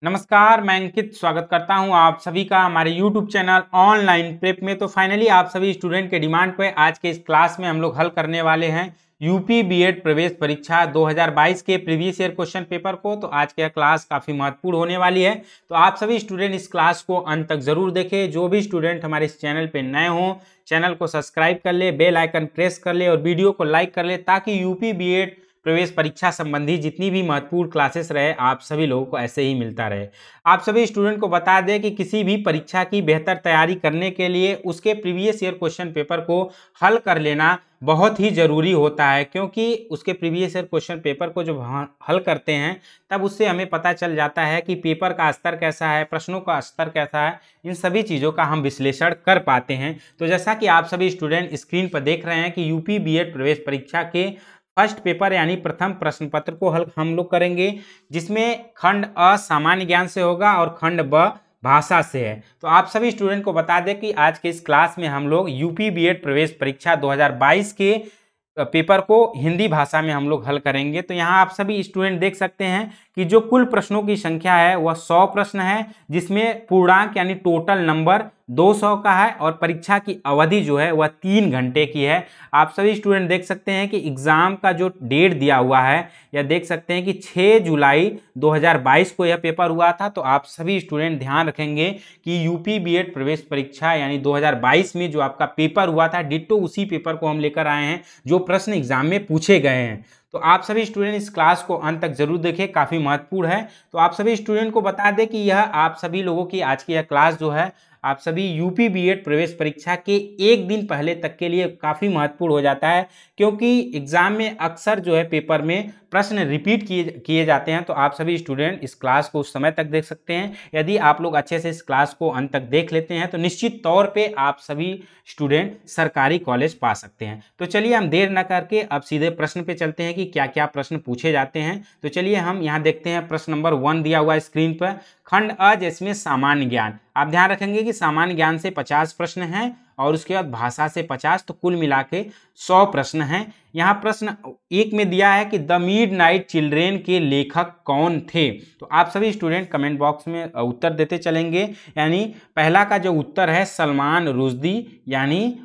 नमस्कार, मैं अंकित स्वागत करता हूं आप सभी का हमारे YouTube चैनल ऑनलाइन प्रेप में। तो फाइनली आप सभी स्टूडेंट के डिमांड पे आज के इस क्लास में हम लोग हल करने वाले हैं यूपी बीएड प्रवेश परीक्षा 2022 के प्रीवियस ईयर क्वेश्चन पेपर को। तो आज की क्लास काफ़ी महत्वपूर्ण होने वाली है, तो आप सभी स्टूडेंट इस क्लास को अंत तक जरूर देखें। जो भी स्टूडेंट हमारे इस चैनल पे नए हों, चैनल को सब्सक्राइब कर ले, बेल आइकन प्रेस कर ले और वीडियो को लाइक कर ले, ताकि यूपी बीएड प्रवेश परीक्षा संबंधी जितनी भी महत्वपूर्ण क्लासेस रहे आप सभी लोगों को ऐसे ही मिलता रहे। आप सभी स्टूडेंट को बता दें कि किसी भी परीक्षा की बेहतर तैयारी करने के लिए उसके प्रीवियस ईयर क्वेश्चन पेपर को हल कर लेना बहुत ही ज़रूरी होता है, क्योंकि उसके प्रीवियस ईयर क्वेश्चन पेपर को जब हल करते हैं तब उससे हमें पता चल जाता है कि पेपर का स्तर कैसा है, प्रश्नों का स्तर कैसा है, इन सभी चीज़ों का हम विश्लेषण कर पाते हैं। तो जैसा कि आप सभी स्टूडेंट स्क्रीन पर देख रहे हैं कि यूपी बीएड प्रवेश परीक्षा के फर्स्ट पेपर यानी प्रथम प्रश्न पत्र को हल हम लोग करेंगे, जिसमें खंड अ सामान्य ज्ञान से होगा और खंड ब भाषा से है। तो आप सभी स्टूडेंट को बता दें कि आज के इस क्लास में हम लोग यूपी बीएड प्रवेश परीक्षा 2022 के पेपर को हिंदी भाषा में हम लोग हल करेंगे। तो यहाँ आप सभी स्टूडेंट देख सकते हैं कि जो कुल प्रश्नों की संख्या है वह 100 प्रश्न है, जिसमें पूर्णांक यानी टोटल नंबर 200 का है और परीक्षा की अवधि जो है वह 3 घंटे की है। आप सभी स्टूडेंट देख सकते हैं कि एग्ज़ाम का जो डेट दिया हुआ है, यह देख सकते हैं कि 6 जुलाई 2022 को यह पेपर हुआ था। तो आप सभी स्टूडेंट ध्यान रखेंगे कि यूपी बीएड प्रवेश परीक्षा यानी 2022 में जो आपका पेपर हुआ था, डिट्टो उसी पेपर को हम लेकर आए हैं जो प्रश्न एग्जाम में पूछे गए हैं। तो आप सभी स्टूडेंट इस क्लास को अंत तक जरूर देखें, काफ़ी महत्वपूर्ण है। तो आप सभी स्टूडेंट को बता दें कि यह आप सभी लोगों की आज की यह क्लास जो है आप सभी यूपी बीएड प्रवेश परीक्षा के एक दिन पहले तक के लिए काफ़ी महत्वपूर्ण हो जाता है, क्योंकि एग्ज़ाम में अक्सर जो है पेपर में प्रश्न रिपीट किए जाते हैं। तो आप सभी स्टूडेंट इस क्लास को उस समय तक देख सकते हैं। यदि आप लोग अच्छे से इस क्लास को अंत तक देख लेते हैं तो निश्चित तौर पे आप सभी स्टूडेंट सरकारी कॉलेज पा सकते हैं। तो चलिए हम देर न करके अब सीधे प्रश्न पे चलते हैं कि क्या क्या प्रश्न पूछे जाते हैं। तो चलिए हम यहाँ देखते हैं प्रश्न नंबर 1 दिया हुआ है स्क्रीन पर, खंड अ जिसमें सामान्य ज्ञान। आप ध्यान रखेंगे कि सामान्य ज्ञान से 50 प्रश्न हैं और उसके बाद भाषा से 50, तो कुल मिला के 100 प्रश्न हैं। यहाँ प्रश्न 1 में दिया है कि द मिडनाइट चिल्ड्रेन के लेखक कौन थे। तो आप सभी स्टूडेंट कमेंट बॉक्स में उत्तर देते चलेंगे। यानी पहला का जो उत्तर है सलमान रुश्दी, यानी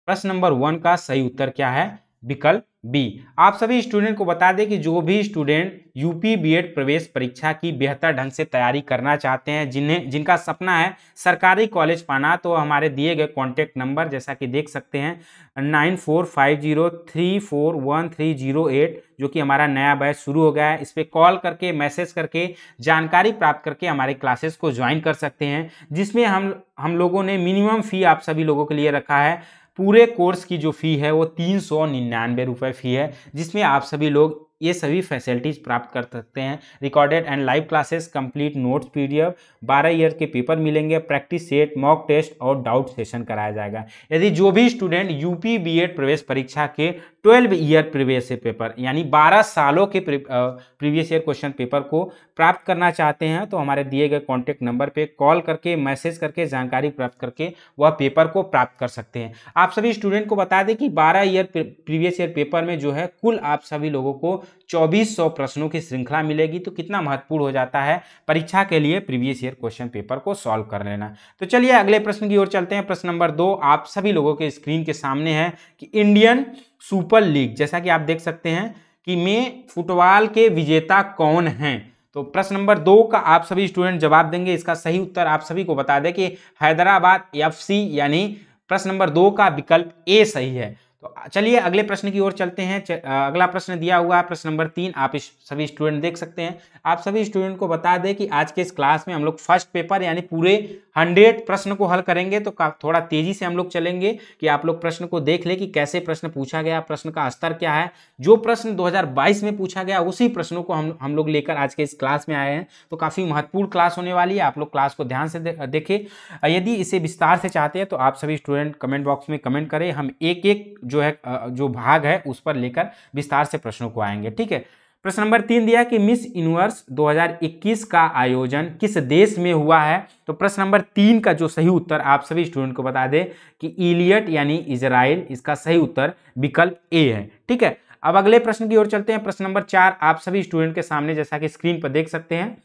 प्रश्न नंबर 1 का सही उत्तर क्या है? विकल्प बी। आप सभी स्टूडेंट को बता दें कि जो भी स्टूडेंट यूपी बीएड प्रवेश परीक्षा की बेहतर ढंग से तैयारी करना चाहते हैं, जिनका सपना है सरकारी कॉलेज पाना, तो हमारे दिए गए कॉन्टैक्ट नंबर जैसा कि देख सकते हैं 9450341308, जो कि हमारा नया बैच शुरू हो गया है, इस पर कॉल करके मैसेज करके जानकारी प्राप्त करके हमारे क्लासेस को ज्वाइन कर सकते हैं, जिसमें हम लोगों ने मिनिमम फ़ी आप सभी लोगों के लिए रखा है। पूरे कोर्स की जो फ़ी है वो 399 रुपये फ़ी है, जिसमें आप सभी लोग ये सभी फैसिलिटीज़ प्राप्त कर सकते हैं। Recorded and live classes, complete notes PDF, 12 year के पेपर मिलेंगे, प्रैक्टिस सेट, मॉक टेस्ट और डाउट सेशन कराया जाएगा। यदि जो भी स्टूडेंट यूपी बीएड प्रवेश परीक्षा के 12 ईयर प्रीवियस ईयर पेपर यानी 12 सालों के प्रीवियस ईयर क्वेश्चन पेपर को प्राप्त करना चाहते हैं, तो हमारे दिए गए कॉन्टैक्ट नंबर पे कॉल करके मैसेज करके जानकारी प्राप्त करके वह पेपर को प्राप्त कर सकते हैं। आप सभी स्टूडेंट को बता दें कि 12 ईयर प्रीवियस ईयर पेपर में जो है कुल आप सभी लोगों को 2400 प्रश्नों की श्रृंखला मिलेगी। तो कितना महत्वपूर्ण हो जाता है परीक्षा के लिए प्रीवियस ईयर क्वेश्चन पेपर को सॉल्व कर लेना। तो चलिए अगले प्रश्न की ओर चलते हैं। प्रश्न नंबर 2 आप सभी लोगों के स्क्रीन के सामने है कि इंडियन सुपर लीग, जैसा कि आप देख सकते हैं कि में फुटबॉल के विजेता कौन हैं। तो प्रश्न नंबर 2 का आप सभी स्टूडेंट जवाब देंगे। इसका सही उत्तर आप सभी को बता दें कि हैदराबाद एफसी, यानी प्रश्न नंबर 2 का विकल्प ए सही है। तो चलिए अगले प्रश्न की ओर चलते हैं। अगला प्रश्न दिया हुआ है प्रश्न नंबर 3, आप इस सभी स्टूडेंट देख सकते हैं। आप सभी स्टूडेंट को बता दें कि आज के इस क्लास में हम लोग फर्स्ट पेपर यानी पूरे 100 प्रश्न को हल करेंगे। तो थोड़ा तेजी से हम लोग चलेंगे कि आप लोग प्रश्न को देख ले कि कैसे प्रश्न पूछा गया, प्रश्न का स्तर क्या है। जो प्रश्न 2022 में पूछा गया उसी प्रश्नों को हम लोग लेकर आज के इस क्लास में आए हैं। तो काफ़ी महत्वपूर्ण क्लास होने वाली है, आप लोग क्लास को ध्यान से देखें। यदि इसे विस्तार से चाहते हैं तो आप सभी स्टूडेंट कमेंट बॉक्स में कमेंट करें, हम एक एक जो है जो भाग है उस पर लेकर विस्तार से प्रश्नों को आएंगे। ठीक है। प्रश्न नंबर 3 दिया कि मिस यूनिवर्स 2021 का आयोजन किस देश में हुआ है। तो प्रश्न नंबर 3 का जो सही उत्तर आप सभी स्टूडेंट को बता दें कि इलियट यानी इजराइल, इसका सही उत्तर विकल्प ए है। ठीक है। अब अगले प्रश्न की ओर चलते हैं। प्रश्न नंबर 4 आप सभी स्टूडेंट के सामने, जैसा कि स्क्रीन पर देख सकते हैं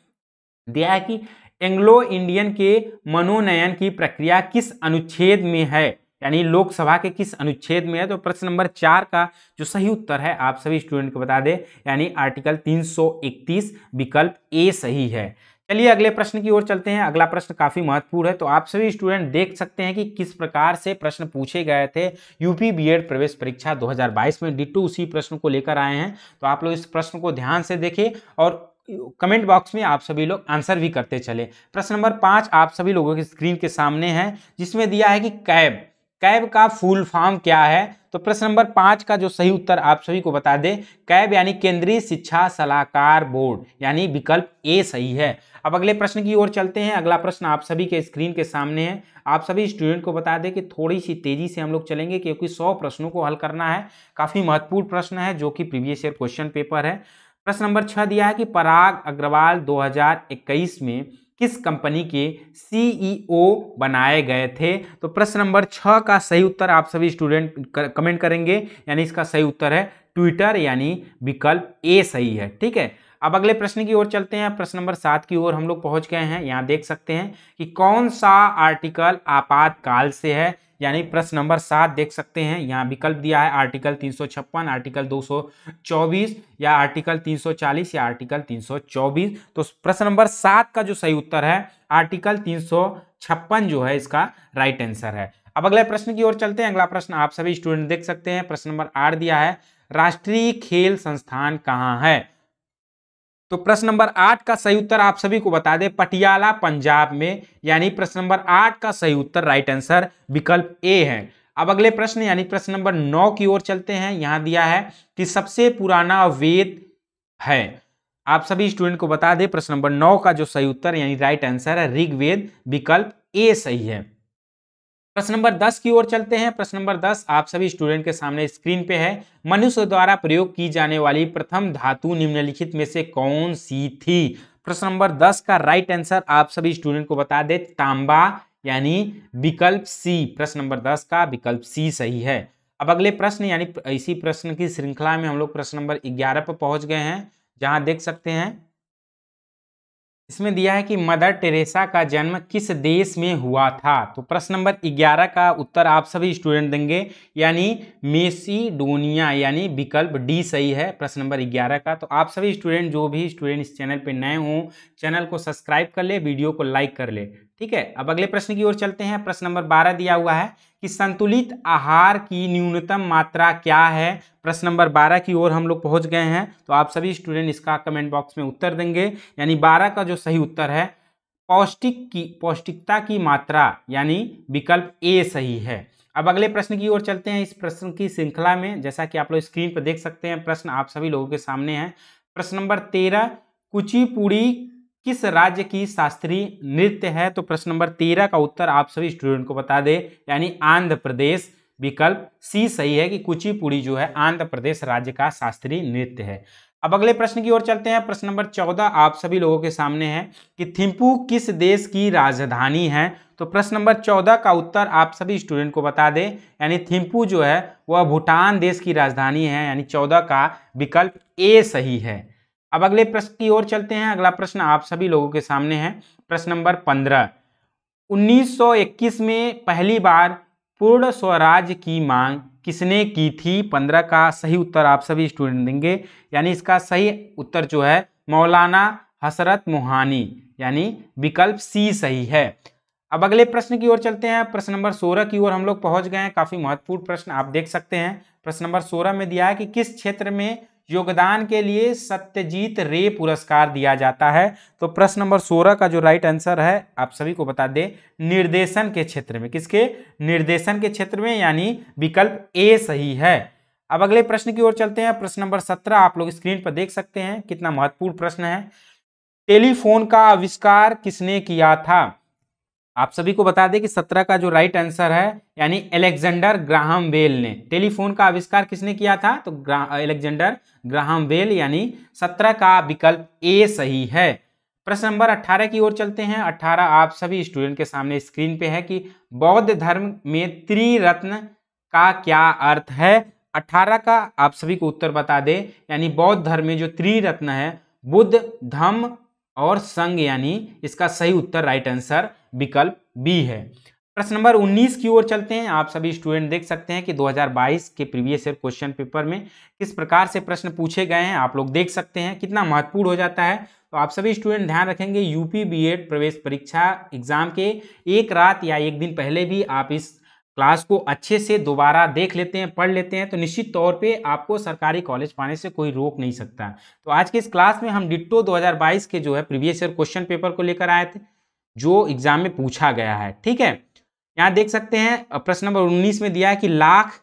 दिया है कि एंग्लो इंडियन के मनोनयन की प्रक्रिया किस अनुच्छेद में है, यानी लोकसभा के किस अनुच्छेद में है। तो प्रश्न नंबर 4 का जो सही उत्तर है आप सभी स्टूडेंट को बता दें, यानी आर्टिकल 331 विकल्प ए सही है। चलिए अगले प्रश्न की ओर चलते हैं। अगला प्रश्न काफी महत्वपूर्ण है, तो आप सभी स्टूडेंट देख सकते हैं कि किस प्रकार से प्रश्न पूछे गए थे यूपी बीएड प्रवेश परीक्षा 2022 में। डिट्टो उसी प्रश्न को लेकर आए हैं, तो आप लोग इस प्रश्न को ध्यान से देखें और कमेंट बॉक्स में आप सभी लोग आंसर भी करते चले। प्रश्न नंबर 5 आप सभी लोगों की स्क्रीन के सामने है, जिसमें दिया है कि कैब, कैब का फुल फॉर्म क्या है। तो प्रश्न नंबर 5 का जो सही उत्तर आप सभी को बता दें, कैब यानी केंद्रीय शिक्षा सलाहकार बोर्ड, यानी विकल्प ए सही है। अब अगले प्रश्न की ओर चलते हैं। अगला प्रश्न आप सभी के स्क्रीन के सामने है। आप सभी स्टूडेंट को बता दें कि थोड़ी सी तेजी से हम लोग चलेंगे, क्योंकि 100 प्रश्नों को हल करना है। काफी महत्वपूर्ण प्रश्न है जो कि प्रीवियस ईयर क्वेश्चन पेपर है। प्रश्न नंबर 6 दिया है कि पराग अग्रवाल 2021 में किस कंपनी के सीईओ बनाए गए थे। तो प्रश्न नंबर 6 का सही उत्तर आप सभी स्टूडेंट कमेंट करेंगे, यानी इसका सही उत्तर है ट्विटर, यानी विकल्प ए सही है। ठीक है, अब अगले प्रश्न की ओर चलते हैं। प्रश्न नंबर 7 की ओर हम लोग पहुंच गए हैं। यहाँ देख सकते हैं कि कौन सा आर्टिकल आपातकाल से है, यानी प्रश्न नंबर 7 देख सकते हैं। यहाँ विकल्प दिया है आर्टिकल 356, आर्टिकल 224 या आर्टिकल 340 या आर्टिकल 324। तो प्रश्न नंबर 7 का जो सही उत्तर है आर्टिकल 356 जो है इसका राइट आंसर है। अब अगले प्रश्न की ओर चलते हैं। अगला प्रश्न आप सभी स्टूडेंट देख सकते हैं। प्रश्न नंबर 8 दिया है राष्ट्रीय खेल संस्थान कहाँ है। तो प्रश्न नंबर 8 का सही उत्तर आप सभी को बता दें, पटियाला पंजाब में, यानी प्रश्न नंबर 8 का सही उत्तर राइट आंसर विकल्प ए है। अब अगले प्रश्न यानी प्रश्न नंबर 9 की ओर चलते हैं। यहां दिया है कि सबसे पुराना वेद है। आप सभी स्टूडेंट को बता दें प्रश्न नंबर 9 का जो सही उत्तर यानी राइट आंसर है ऋग्वेद, विकल्प ए सही है। प्रश्न नंबर 10 की ओर चलते हैं। प्रश्न नंबर 10 आप सभी स्टूडेंट के सामने स्क्रीन पे है। मनुष्य द्वारा प्रयोग की जाने वाली प्रथम धातु निम्नलिखित में से कौन सी थी। प्रश्न नंबर 10 का राइट आंसर आप सभी स्टूडेंट को बता दे तांबा, यानी विकल्प सी। प्रश्न नंबर 10 का विकल्प सी सही है। अब अगले प्रश्न यानी इसी प्रश्न की श्रृंखला में हम लोग प्रश्न नंबर 11 पर पहुंच गए हैं, जहां देख सकते हैं इसमें दिया है कि मदर टेरेसा का जन्म किस देश में हुआ था। तो प्रश्न नंबर 11 का उत्तर आप सभी स्टूडेंट देंगे, यानी मेसिडोनिया, यानी विकल्प डी सही है प्रश्न नंबर 11 का। तो आप सभी स्टूडेंट जो भी स्टूडेंट इस चैनल पे नए हों, चैनल को सब्सक्राइब कर ले, वीडियो को लाइक कर ले। ठीक है, अब अगले प्रश्न की ओर चलते हैं। प्रश्न नंबर 12 दिया हुआ है कि संतुलित आहार की न्यूनतम मात्रा क्या है। प्रश्न नंबर 12 की ओर हम लोग पहुंच गए हैं, तो आप सभी स्टूडेंट इसका कमेंट बॉक्स में उत्तर देंगे, यानी 12 का जो सही उत्तर है पौष्टिकता की मात्रा, यानी विकल्प ए सही है। अब अगले प्रश्न की ओर चलते हैं। इस प्रश्न की श्रृंखला में जैसा कि आप लोग स्क्रीन पर देख सकते हैं, प्रश्न आप सभी लोगों के सामने है। प्रश्न नंबर 13 कुचिपुड़ी किस राज्य की शास्त्रीय नृत्य है। तो प्रश्न नंबर 13 का उत्तर आप सभी स्टूडेंट को बता दें, यानी आंध्र प्रदेश, विकल्प सी सही है कि कुचिपुड़ी जो है आंध्र प्रदेश राज्य का शास्त्रीय नृत्य है। अब अगले प्रश्न की ओर चलते हैं। प्रश्न नंबर 14 आप सभी लोगों के सामने है कि थिम्पू किस देश की राजधानी है। तो प्रश्न नंबर 14 का उत्तर आप सभी स्टूडेंट को बता दें, यानी थिम्पू जो है वह भूटान देश की राजधानी है, यानी 14 का विकल्प ए सही है। अब अगले प्रश्न की ओर चलते हैं। अगला प्रश्न आप सभी लोगों के सामने है। प्रश्न नंबर 15 1921 में पहली बार पूर्ण स्वराज की मांग किसने की थी। 15 का सही उत्तर आप सभी स्टूडेंट देंगे, यानी इसका सही उत्तर जो है मौलाना हसरत मोहानी, यानी विकल्प सी सही है। अब अगले प्रश्न की ओर चलते हैं। प्रश्न नंबर 16 की ओर हम लोग पहुंच गए हैं। काफी महत्वपूर्ण प्रश्न आप देख सकते हैं। प्रश्न नंबर 16 में दिया है कि किस क्षेत्र में योगदान के लिए सत्यजीत रे पुरस्कार दिया जाता है। तो प्रश्न नंबर 16 का जो राइट आंसर है आप सभी को बता दें, निर्देशन के क्षेत्र में। किसके? निर्देशन के क्षेत्र में, यानी विकल्प ए सही है। अब अगले प्रश्न की ओर चलते हैं। प्रश्न नंबर 17 आप लोग स्क्रीन पर देख सकते हैं, कितना महत्वपूर्ण प्रश्न है। टेलीफोन का आविष्कार किसने किया था। आप सभी को बता दें कि 17 का जो राइट आंसर है, यानी अलेक्जेंडर ग्राहम बेल ने। टेलीफोन का आविष्कार किसने किया था। तो अलेक्जेंडर ग्राहम बेल, यानी 17 का विकल्प ए सही है। प्रश्न नंबर 18 की ओर चलते हैं। 18 आप सभी स्टूडेंट के सामने स्क्रीन पे है कि बौद्ध धर्म में त्रिरत्न का क्या अर्थ है। 18 का आप सभी को उत्तर बता दें, यानी बौद्ध धर्म में जो त्रिरत्न है बुद्ध, धम्म और संघ, यानी इसका सही उत्तर राइट आंसर विकल्प बी है। प्रश्न नंबर 19 की ओर चलते हैं। आप सभी स्टूडेंट देख सकते हैं कि 2022 के प्रीवियस ईयर क्वेश्चन पेपर में किस प्रकार से प्रश्न पूछे गए हैं। आप लोग देख सकते हैं कितना महत्वपूर्ण हो जाता है। तो आप सभी स्टूडेंट ध्यान रखेंगे, यूपी बीएड प्रवेश परीक्षा एग्जाम के एक रात या एक दिन पहले भी आप इस क्लास को अच्छे से दोबारा देख लेते हैं, पढ़ लेते हैं, तो निश्चित तौर पे आपको सरकारी कॉलेज पाने से कोई रोक नहीं सकता। तो आज के इस क्लास में हम डिट्टो 2022 के जो है प्रीवियस ईयर क्वेश्चन पेपर को लेकर आए थे, जो एग्जाम में पूछा गया है। ठीक है, यहाँ देख सकते हैं प्रश्न नंबर 19 में दिया है कि लाख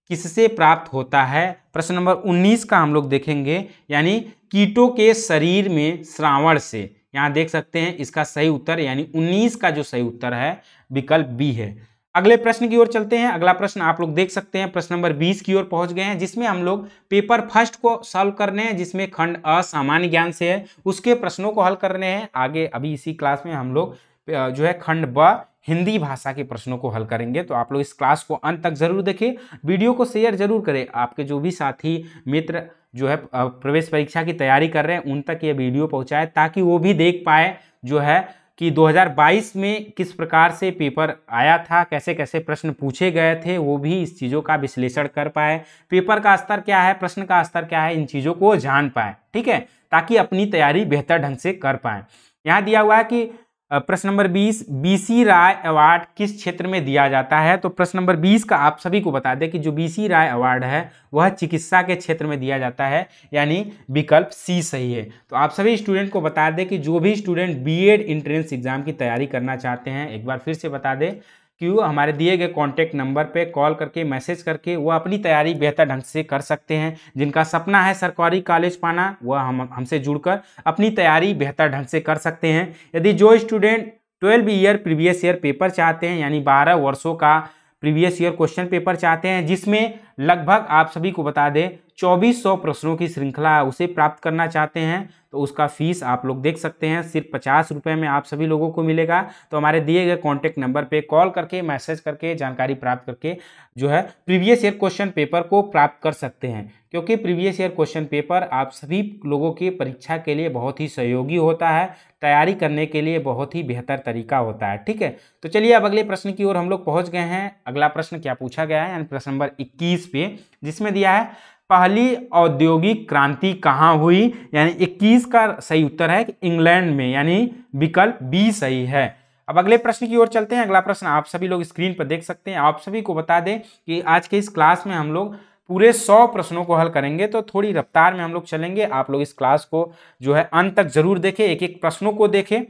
किससे प्राप्त होता है। प्रश्न नंबर 19 का हम लोग देखेंगे, यानी कीटों के शरीर में श्रावण से। यहाँ देख सकते हैं इसका सही उत्तर, यानी 19 का जो सही उत्तर है विकल्प बी है। अगले प्रश्न की ओर चलते हैं। अगला प्रश्न आप लोग देख सकते हैं, प्रश्न नंबर 20 की ओर पहुंच गए हैं, जिसमें हम लोग पेपर फर्स्ट को सॉल्व करने हैं, जिसमें खंड अ सामान्य ज्ञान से है, उसके प्रश्नों को हल करने हैं। आगे अभी इसी क्लास में हम लोग जो है खंड ब हिंदी भाषा के प्रश्नों को हल करेंगे। तो आप लोग इस क्लास को अंत तक जरूर देखें, वीडियो को शेयर जरूर करें। आपके जो भी साथी मित्र जो है प्रवेश परीक्षा की तैयारी कर रहे हैं उन तक ये वीडियो पहुंचाए, ताकि वो भी देख पाए जो है कि 2022 में किस प्रकार से पेपर आया था, कैसे कैसे प्रश्न पूछे गए थे, वो भी इस चीज़ों का विश्लेषण कर पाए, पेपर का स्तर क्या है, प्रश्न का स्तर क्या है, इन चीज़ों को जान पाए। ठीक है, ताकि अपनी तैयारी बेहतर ढंग से कर पाए। यहाँ दिया हुआ है कि प्रश्न नंबर 20, बीसी राय अवार्ड किस क्षेत्र में दिया जाता है। तो प्रश्न नंबर 20 का आप सभी को बता दें कि जो बीसी राय अवार्ड है वह चिकित्सा के क्षेत्र में दिया जाता है, यानी विकल्प सी सही है। तो आप सभी स्टूडेंट को बता दें कि जो भी स्टूडेंट बीएड एंट्रेंस एग्जाम की तैयारी करना चाहते हैं, एक बार फिर से बता दें कि वो हमारे दिए गए कॉन्टैक्ट नंबर पे कॉल करके मैसेज करके वो अपनी तैयारी बेहतर ढंग से कर सकते हैं। जिनका सपना है सरकारी कॉलेज पाना, वह हमसे जुड़कर अपनी तैयारी बेहतर ढंग से कर सकते हैं। यदि जो student 12 year previous year paper चाहते हैं, यानी 12 वर्षों का प्रीवियस ईयर क्वेश्चन पेपर चाहते हैं, जिसमें लगभग आप सभी को बता दें 2400 प्रश्नों की श्रृंखला उसे प्राप्त करना चाहते हैं, तो उसका फीस आप लोग देख सकते हैं सिर्फ 50 रुपये में आप सभी लोगों को मिलेगा। तो हमारे दिए गए कॉन्टैक्ट नंबर पे कॉल करके मैसेज करके जानकारी प्राप्त करके जो है प्रीवियस ईयर क्वेश्चन पेपर को प्राप्त कर सकते हैं, क्योंकि प्रीवियस ईयर क्वेश्चन पेपर आप सभी लोगों की परीक्षा के लिए बहुत ही सहयोगी होता है, तैयारी करने के लिए बहुत ही बेहतर तरीका होता है। ठीक है, तो चलिए अब अगले प्रश्न की ओर हम लोग पहुंच गए हैं। अगला प्रश्न क्या पूछा गया है, यानी प्रश्न नंबर 21 पे, जिसमें दिया है पहली औद्योगिक क्रांति कहाँ हुई। यानी 21 का सही उत्तर है कि इंग्लैंड में, यानी विकल्प बी सही है। अब अगले प्रश्न की ओर चलते हैं। अगला प्रश्न आप सभी लोग स्क्रीन पर देख सकते हैं। आप सभी को बता दें कि आज के इस क्लास में हम लोग पूरे 100 प्रश्नों को हल करेंगे, तो थोड़ी रफ्तार में हम लोग चलेंगे। आप लोग इस क्लास को जो है अंत तक जरूर देखें, एक एक प्रश्नों को देखें।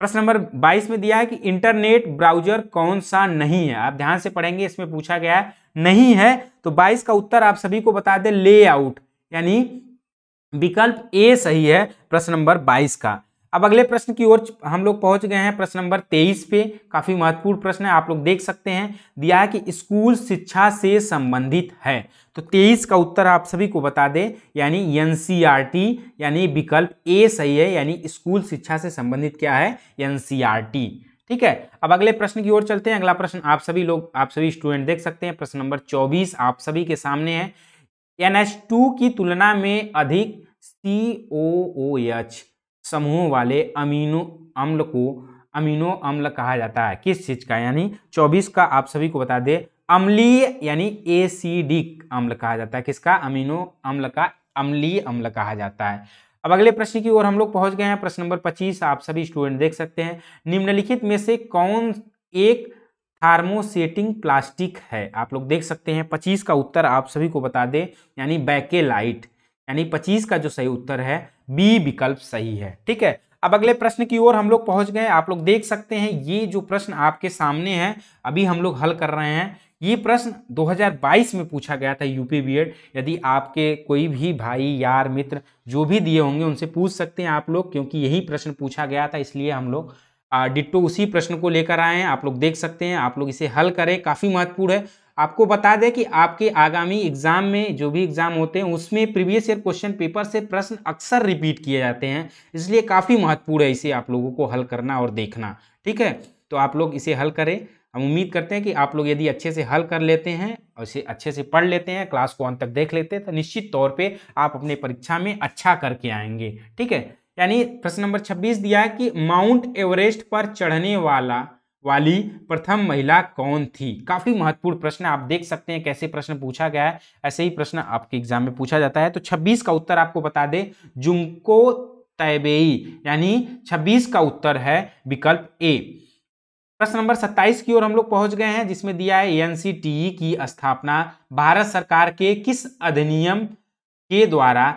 प्रश्न नंबर 22 में दिया है कि इंटरनेट ब्राउजर कौन सा नहीं है। आप ध्यान से पढ़ेंगे, इसमें पूछा गया है नहीं है, तो 22 का उत्तर आप सभी को बता दें लेआउट, यानी विकल्प ए सही है प्रश्न नंबर 22 का। अब अगले प्रश्न की ओर हम लोग पहुंच गए हैं, प्रश्न नंबर 23 पे। काफी महत्वपूर्ण प्रश्न है, आप लोग देख सकते हैं दिया है कि स्कूल शिक्षा से संबंधित है। तो 23 का उत्तर आप सभी को बता दें, यानी एनसीईआरटी, यानी विकल्प ए सही है, यानी स्कूल शिक्षा से संबंधित क्या है, एनसीईआरटी। ठीक है, अब अगले प्रश्न की ओर चलते हैं। अगला प्रश्न आप सभी स्टूडेंट देख सकते हैं, प्रश्न नंबर 24 आप सभी के सामने है। NH2 की तुलना में अधिक COOH समूह वाले अमीनो अम्ल को अमीनो अम्ल कहा जाता है, किस चीज का। यानी 24 का आप सभी को बता दें अम्लीय, यानी एसिडिक अम्ल कहा जाता है, किसका, अमीनो अम्ल का अम्लीय अम्ल कहा जाता है। अब अगले प्रश्न की ओर हम लोग पहुंच गए हैं, प्रश्न नंबर 25 आप सभी स्टूडेंट देख सकते हैं। निम्नलिखित में से कौन एक थर्मोसेटिंग प्लास्टिक है। आप लोग देख सकते हैं 25 का उत्तर आप सभी को बता दें, यानी बैकेलाइट, यानी 25 का जो सही उत्तर है बी विकल्प सही है। ठीक है, अब अगले प्रश्न की ओर हम लोग पहुंच गए। आप लोग देख सकते हैं ये जो प्रश्न आपके सामने है अभी हम लोग हल कर रहे हैं, ये प्रश्न 2022 में पूछा गया था यूपी बीएड। यदि आपके कोई भी भाई यार मित्र जो भी दिए होंगे उनसे पूछ सकते हैं आप लोग, क्योंकि यही प्रश्न पूछा गया था, इसलिए हम लोग डिट्टो उसी प्रश्न को लेकर आए हैं। आप लोग देख सकते हैं, आप लोग इसे हल करें, काफ़ी महत्वपूर्ण है। आपको बता दें कि आपके आगामी एग्जाम में जो भी एग्जाम होते हैं उसमें प्रीवियस ईयर क्वेश्चन पेपर से प्रश्न अक्सर रिपीट किए जाते हैं, इसलिए काफ़ी महत्वपूर्ण है इसे आप लोगों को हल करना और देखना। ठीक है, तो आप लोग इसे हल करें। हम उम्मीद करते हैं कि आप लोग यदि अच्छे से हल कर लेते हैं और इसे अच्छे से पढ़ लेते हैं, क्लास को अंत तक देख लेते हैं, तो निश्चित तौर पे आप अपने परीक्षा में अच्छा करके आएंगे। ठीक है, यानी प्रश्न नंबर 26 दिया है कि माउंट एवरेस्ट पर चढ़ने वाली प्रथम महिला कौन थी। काफी महत्वपूर्ण प्रश्न, आप देख सकते हैं कैसे प्रश्न पूछा गया है, ऐसे ही प्रश्न आपके एग्जाम में पूछा जाता है। तो 26 का उत्तर आपको बता दे जुंको तैबेई, यानी 26 का उत्तर है विकल्प ए। प्रश्न नंबर 27 की ओर हम लोग पहुंच गए हैं, जिसमें दिया है एनसीटीई की स्थापना भारत सरकार के किस अधिनियम के द्वारा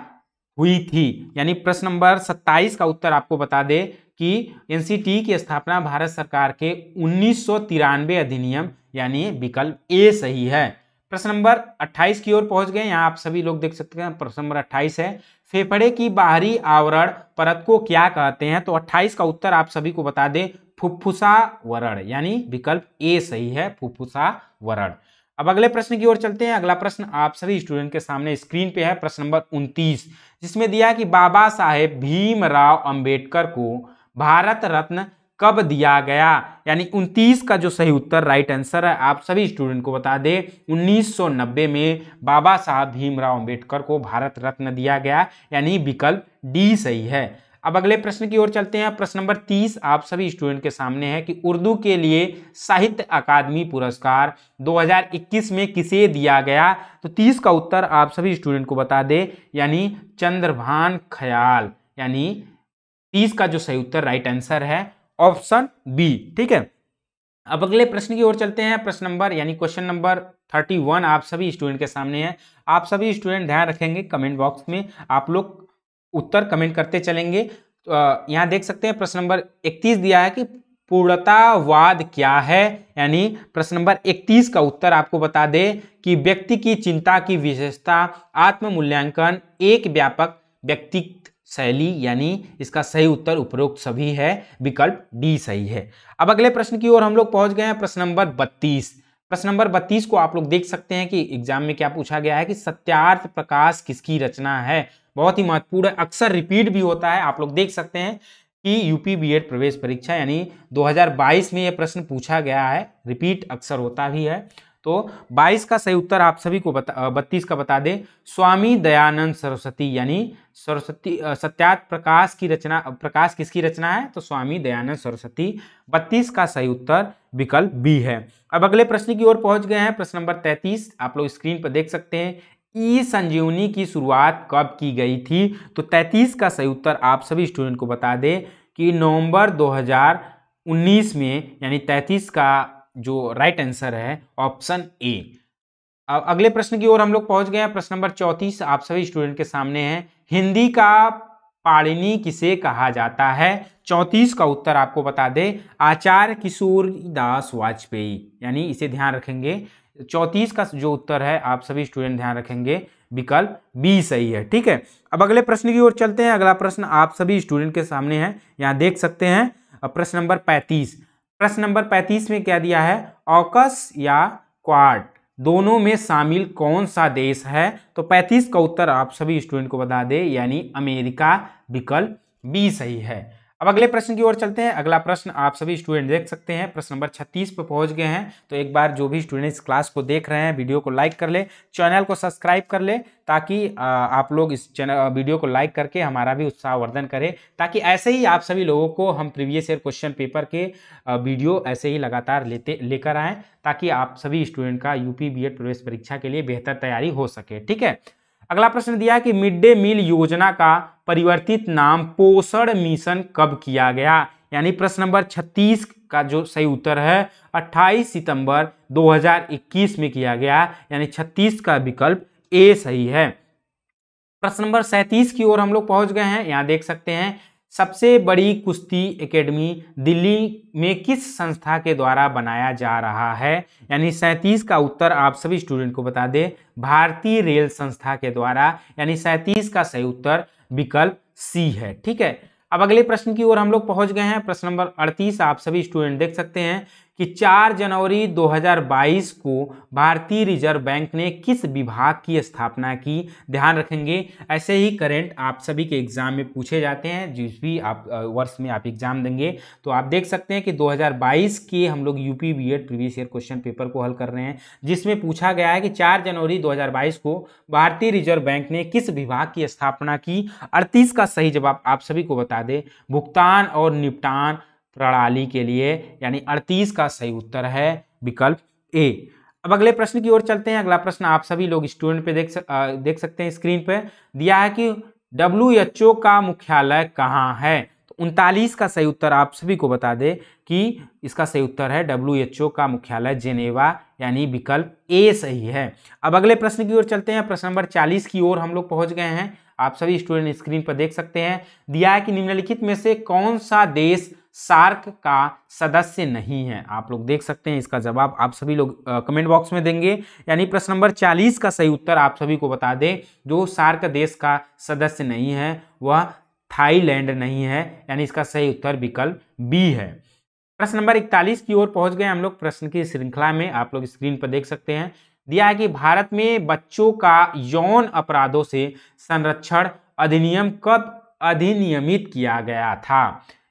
हुई थी। यानी प्रश्न नंबर 27 का उत्तर आपको बता दे कि एनसीटीई की स्थापना भारत सरकार के 1993 अधिनियम, यानी विकल्प ए सही है। प्रश्न नंबर 28 की ओर पहुंच गए, यहाँ आप सभी लोग देख सकते हैं। प्रश्न नंबर 28 है फेफड़े की बाहरी आवरण परत को क्या कहते हैं। तो 28 का उत्तर आप सभी को बता दें फुफ्फुसा वरण, यानी विकल्प ए सही है, फुफ्फुसा वरण। अब अगले प्रश्न की ओर चलते हैं। अगला प्रश्न आप सभी स्टूडेंट के सामने स्क्रीन पे है, प्रश्न नंबर 29, जिसमें दिया है कि बाबा साहेब भीमराव अंबेडकर को भारत रत्न कब दिया गया। यानी 29 का जो सही उत्तर राइट आंसर है, आप सभी स्टूडेंट को बता दें 1990 में बाबा साहब भीमराव अंबेडकर को भारत रत्न दिया गया, यानी विकल्प डी सही है। अब अगले प्रश्न की ओर चलते हैं। प्रश्न नंबर 30 आप सभी स्टूडेंट के सामने है कि उर्दू के लिए साहित्य अकादमी पुरस्कार 2021 में किसे दिया गया। तो 30 का उत्तर आप सभी स्टूडेंट को बता दे, यानी चंद्रभान ख्याल, यानी 30 का जो सही उत्तर राइट आंसर है ऑप्शन बी। ठीक है, अब अगले प्रश्न की ओर चलते हैं। प्रश्न नंबर यानी क्वेश्चन नंबर 31 आप सभी स्टूडेंट के सामने है। आप सभी स्टूडेंट ध्यान रखेंगे, कमेंट बॉक्स में आप लोग उत्तर कमेंट करते चलेंगे। यहाँ देख सकते हैं प्रश्न नंबर 31 दिया है कि पूर्णतावाद क्या है। यानी प्रश्न नंबर 31 का उत्तर आपको बता दे कि व्यक्ति की चिंता की विशेषता, आत्म मूल्यांकन, एक व्यापक व्यक्तित्व शैली, यानी इसका सही उत्तर उपरोक्त सभी है, विकल्प डी सही है। अब अगले प्रश्न की ओर हम लोग पहुंच गए हैं, प्रश्न नंबर 32। प्रश्न नंबर 32 को आप लोग देख सकते हैं कि एग्जाम में क्या पूछा गया है कि सत्यार्थ प्रकाश किसकी रचना है। बहुत ही महत्वपूर्ण है, अक्सर रिपीट भी होता है। आप लोग देख सकते हैं कि यूपी बीएड प्रवेश परीक्षा यानी 2022 में यह प्रश्न पूछा गया है, रिपीट अक्सर होता भी है। तो 22 का सही उत्तर आप सभी को 32 का बता दें स्वामी दयानंद सरस्वती, यानी सरस्वती सत्यार्थ प्रकाश की रचना, प्रकाश किसकी रचना है। तो स्वामी दयानंद सरस्वती। 32 का सही उत्तर विकल्प बी है। अब अगले प्रश्न की ओर पहुंच गए हैं, प्रश्न नंबर 33 आप लोग स्क्रीन पर देख सकते हैं। ई संजीवनी की शुरुआत कब की गई थी। तो 33 का सही उत्तर आप सभी स्टूडेंट को बता दें कि नवंबर 2019 में, यानी 33 का जो राइट आंसर है ऑप्शन ए। अब अगले प्रश्न की ओर हम लोग पहुंच गए हैं, प्रश्न नंबर 34 आप सभी स्टूडेंट के सामने है। हिंदी का पाणिनि किसे कहा जाता है। 34 का उत्तर आपको बता दे आचार्य किशोरदास वाजपेयी, यानी इसे ध्यान रखेंगे। 34 का जो उत्तर है आप सभी स्टूडेंट ध्यान रखेंगे, विकल्प बी सही है। ठीक है, अब अगले प्रश्न की ओर चलते हैं। अगला प्रश्न आप सभी स्टूडेंट के सामने है, यहाँ देख सकते हैं प्रश्न नंबर 35। प्रश्न नंबर 35 में क्या दिया है, ऑकस या क्वाड दोनों में शामिल कौन सा देश है। तो 35 का उत्तर आप सभी स्टूडेंट को बता दें, यानी अमेरिका, विकल्प बी सही है। अब अगले प्रश्न की ओर चलते हैं। अगला प्रश्न आप सभी स्टूडेंट देख सकते हैं, प्रश्न नंबर 36 पर पहुंच गए हैं। तो एक बार जो भी स्टूडेंट इस क्लास को देख रहे हैं, वीडियो को लाइक कर ले, चैनल को सब्सक्राइब कर ले, ताकि आप लोग इस चैनल वीडियो को लाइक करके हमारा भी उत्साहवर्धन करें, ताकि ऐसे ही आप सभी लोगों को हम प्रीवियस ईयर क्वेश्चन पेपर के वीडियो ऐसे ही लगातार लेकर आएँ, ताकि आप सभी स्टूडेंट का यूपी बीएड प्रवेश परीक्षा के लिए बेहतर तैयारी हो सके। ठीक है, अगला प्रश्न दिया कि मिड डे मील योजना का परिवर्तित नाम पोषण मिशन कब किया गया। यानी प्रश्न नंबर 36 का जो सही उत्तर है 28 सितंबर 2021 में किया गया, यानी 36 का विकल्प ए सही है। प्रश्न नंबर 37 की ओर हम लोग पहुंच गए हैं। यहाँ देख सकते हैं सबसे बड़ी कुश्ती एकेडमी दिल्ली में किस संस्था के द्वारा बनाया जा रहा है। यानी 37 का उत्तर आप सभी स्टूडेंट को बता दें भारतीय रेल संस्था के द्वारा, यानी 37 का सही उत्तर विकल्प सी है। ठीक है, अब अगले प्रश्न की ओर हम लोग पहुंच गए हैं। प्रश्न नंबर 38 आप सभी स्टूडेंट देख सकते हैं कि 4 जनवरी 2022 को भारतीय रिजर्व बैंक ने किस विभाग की स्थापना की। ध्यान रखेंगे ऐसे ही करंट आप सभी के एग्जाम में पूछे जाते हैं, जिस भी आप वर्ष में आप एग्जाम देंगे तो आप देख सकते हैं कि 2022 के हम लोग UP BEd previous year question paper को हल कर रहे हैं, जिसमें पूछा गया है कि 4 जनवरी 2022 को भारतीय रिजर्व बैंक ने किस विभाग की स्थापना की। 38 का सही जवाब आप सभी को बता दें भुगतान और निपटान प्रणाली के लिए, यानी 38 का सही उत्तर है विकल्प ए। अब अगले प्रश्न की ओर चलते हैं। अगला प्रश्न आप सभी लोग स्टूडेंट पे देख सकते हैं, स्क्रीन पे दिया है कि WHO का मुख्यालय कहाँ है। तो 39 का सही उत्तर आप सभी को बता दें कि इसका सही उत्तर है WHO का मुख्यालय जेनेवा, यानी विकल्प ए सही है। अब अगले प्रश्न की ओर चलते हैं। प्रश्न नंबर 40 की ओर हम लोग पहुंच गए हैं। आप सभी स्टूडेंट स्क्रीन पर देख सकते हैं, दिया है कि निम्नलिखित में से कौन सा देश सार्क का सदस्य नहीं है। आप लोग देख सकते हैं, इसका जवाब आप सभी लोग कमेंट बॉक्स में देंगे। यानी प्रश्न नंबर 40 का सही उत्तर आप सभी को बता दें, जो सार्क देश का सदस्य नहीं है वह थाईलैंड नहीं है, यानी इसका सही उत्तर विकल्प बी है। प्रश्न नंबर 41 की ओर पहुंच गए हम लोग प्रश्न की श्रृंखला में। आप लोग स्क्रीन पर देख सकते हैं, दिया है कि भारत में बच्चों का यौन अपराधों से संरक्षण अधिनियम कब अधिनियमित किया गया था।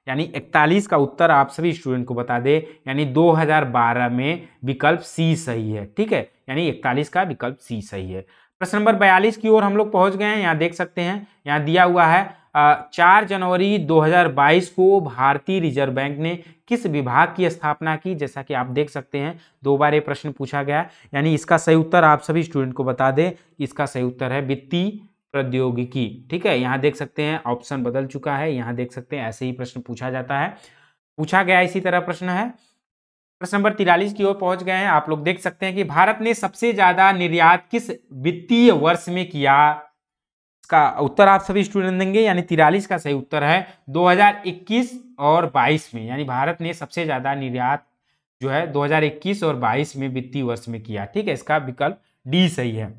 यानी 41 का उत्तर आप सभी स्टूडेंट को बता दें, यानी 2012 में विकल्प सी सही है। ठीक है, यानी 41 का विकल्प सी सही है। प्रश्न नंबर 42 की ओर हम लोग पहुंच गए हैं। यहाँ देख सकते हैं, यहाँ दिया हुआ है 4 जनवरी 2022 को भारतीय रिजर्व बैंक ने किस विभाग की स्थापना की। जैसा कि आप देख सकते हैं, 2 बार ये प्रश्न पूछा गया, यानी इसका सही उत्तर आप सभी स्टूडेंट को बता दें, इसका सही उत्तर है वित्तीय प्रौद्योगिकी। ठीक है, यहाँ देख सकते हैं ऑप्शन बदल चुका है, यहाँ देख सकते हैं ऐसे ही प्रश्न पूछा जाता है, पूछा गया इसी तरह प्रश्न है। प्रश्न नंबर 43 की ओर पहुंच गए हैं। आप लोग देख सकते हैं कि भारत ने सबसे ज्यादा निर्यात किस वित्तीय वर्ष में किया। इसका उत्तर आप सभी स्टूडेंट देंगे, यानी 43 का सही उत्तर है 2021 और 22 में, यानी भारत ने सबसे ज्यादा निर्यात जो है 2021 और 22 में वित्तीय वर्ष में किया। ठीक है, इसका विकल्प डी सही है।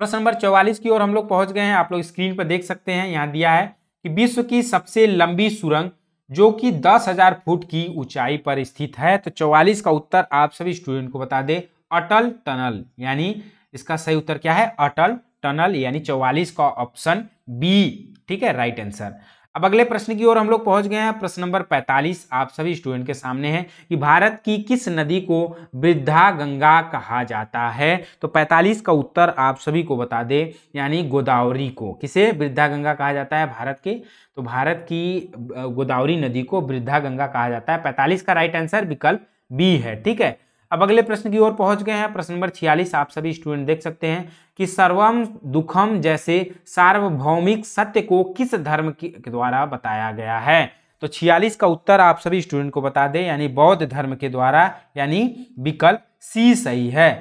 प्रश्न नंबर 44 की ओर हम लोग पहुंच गए हैं। आप लोग स्क्रीन पर देख सकते हैं, यहाँ दिया है कि विश्व की सबसे लंबी सुरंग जो कि 10,000 फुट की ऊंचाई पर स्थित है। तो 44 का उत्तर आप सभी स्टूडेंट को बता दें अटल टनल, यानी इसका सही उत्तर क्या है अटल टनल, यानी 44 का ऑप्शन बी। ठीक है, राइट आंसर। अब अगले प्रश्न की ओर हम लोग पहुंच गए हैं। प्रश्न नंबर 45 आप सभी स्टूडेंट के सामने है कि भारत की किस नदी को वृद्धा गंगा कहा जाता है। तो 45 का उत्तर आप सभी को बता दें, यानी गोदावरी को। किसे वृद्धा गंगा कहा जाता है भारत के, तो भारत की गोदावरी नदी को वृद्धा गंगा कहा जाता है। 45 का राइट आंसर विकल्प बी है। ठीक है, अब अगले प्रश्न की ओर पहुंच गए हैं। प्रश्न नंबर 46 आप सभी स्टूडेंट देख सकते हैं कि सर्वम दुखम जैसे सार्वभौमिक सत्य को किस धर्म के द्वारा बताया गया है। तो 46 का उत्तर आप सभी स्टूडेंट को बता दें, यानी बौद्ध धर्म के द्वारा, यानी विकल्प सी सही है।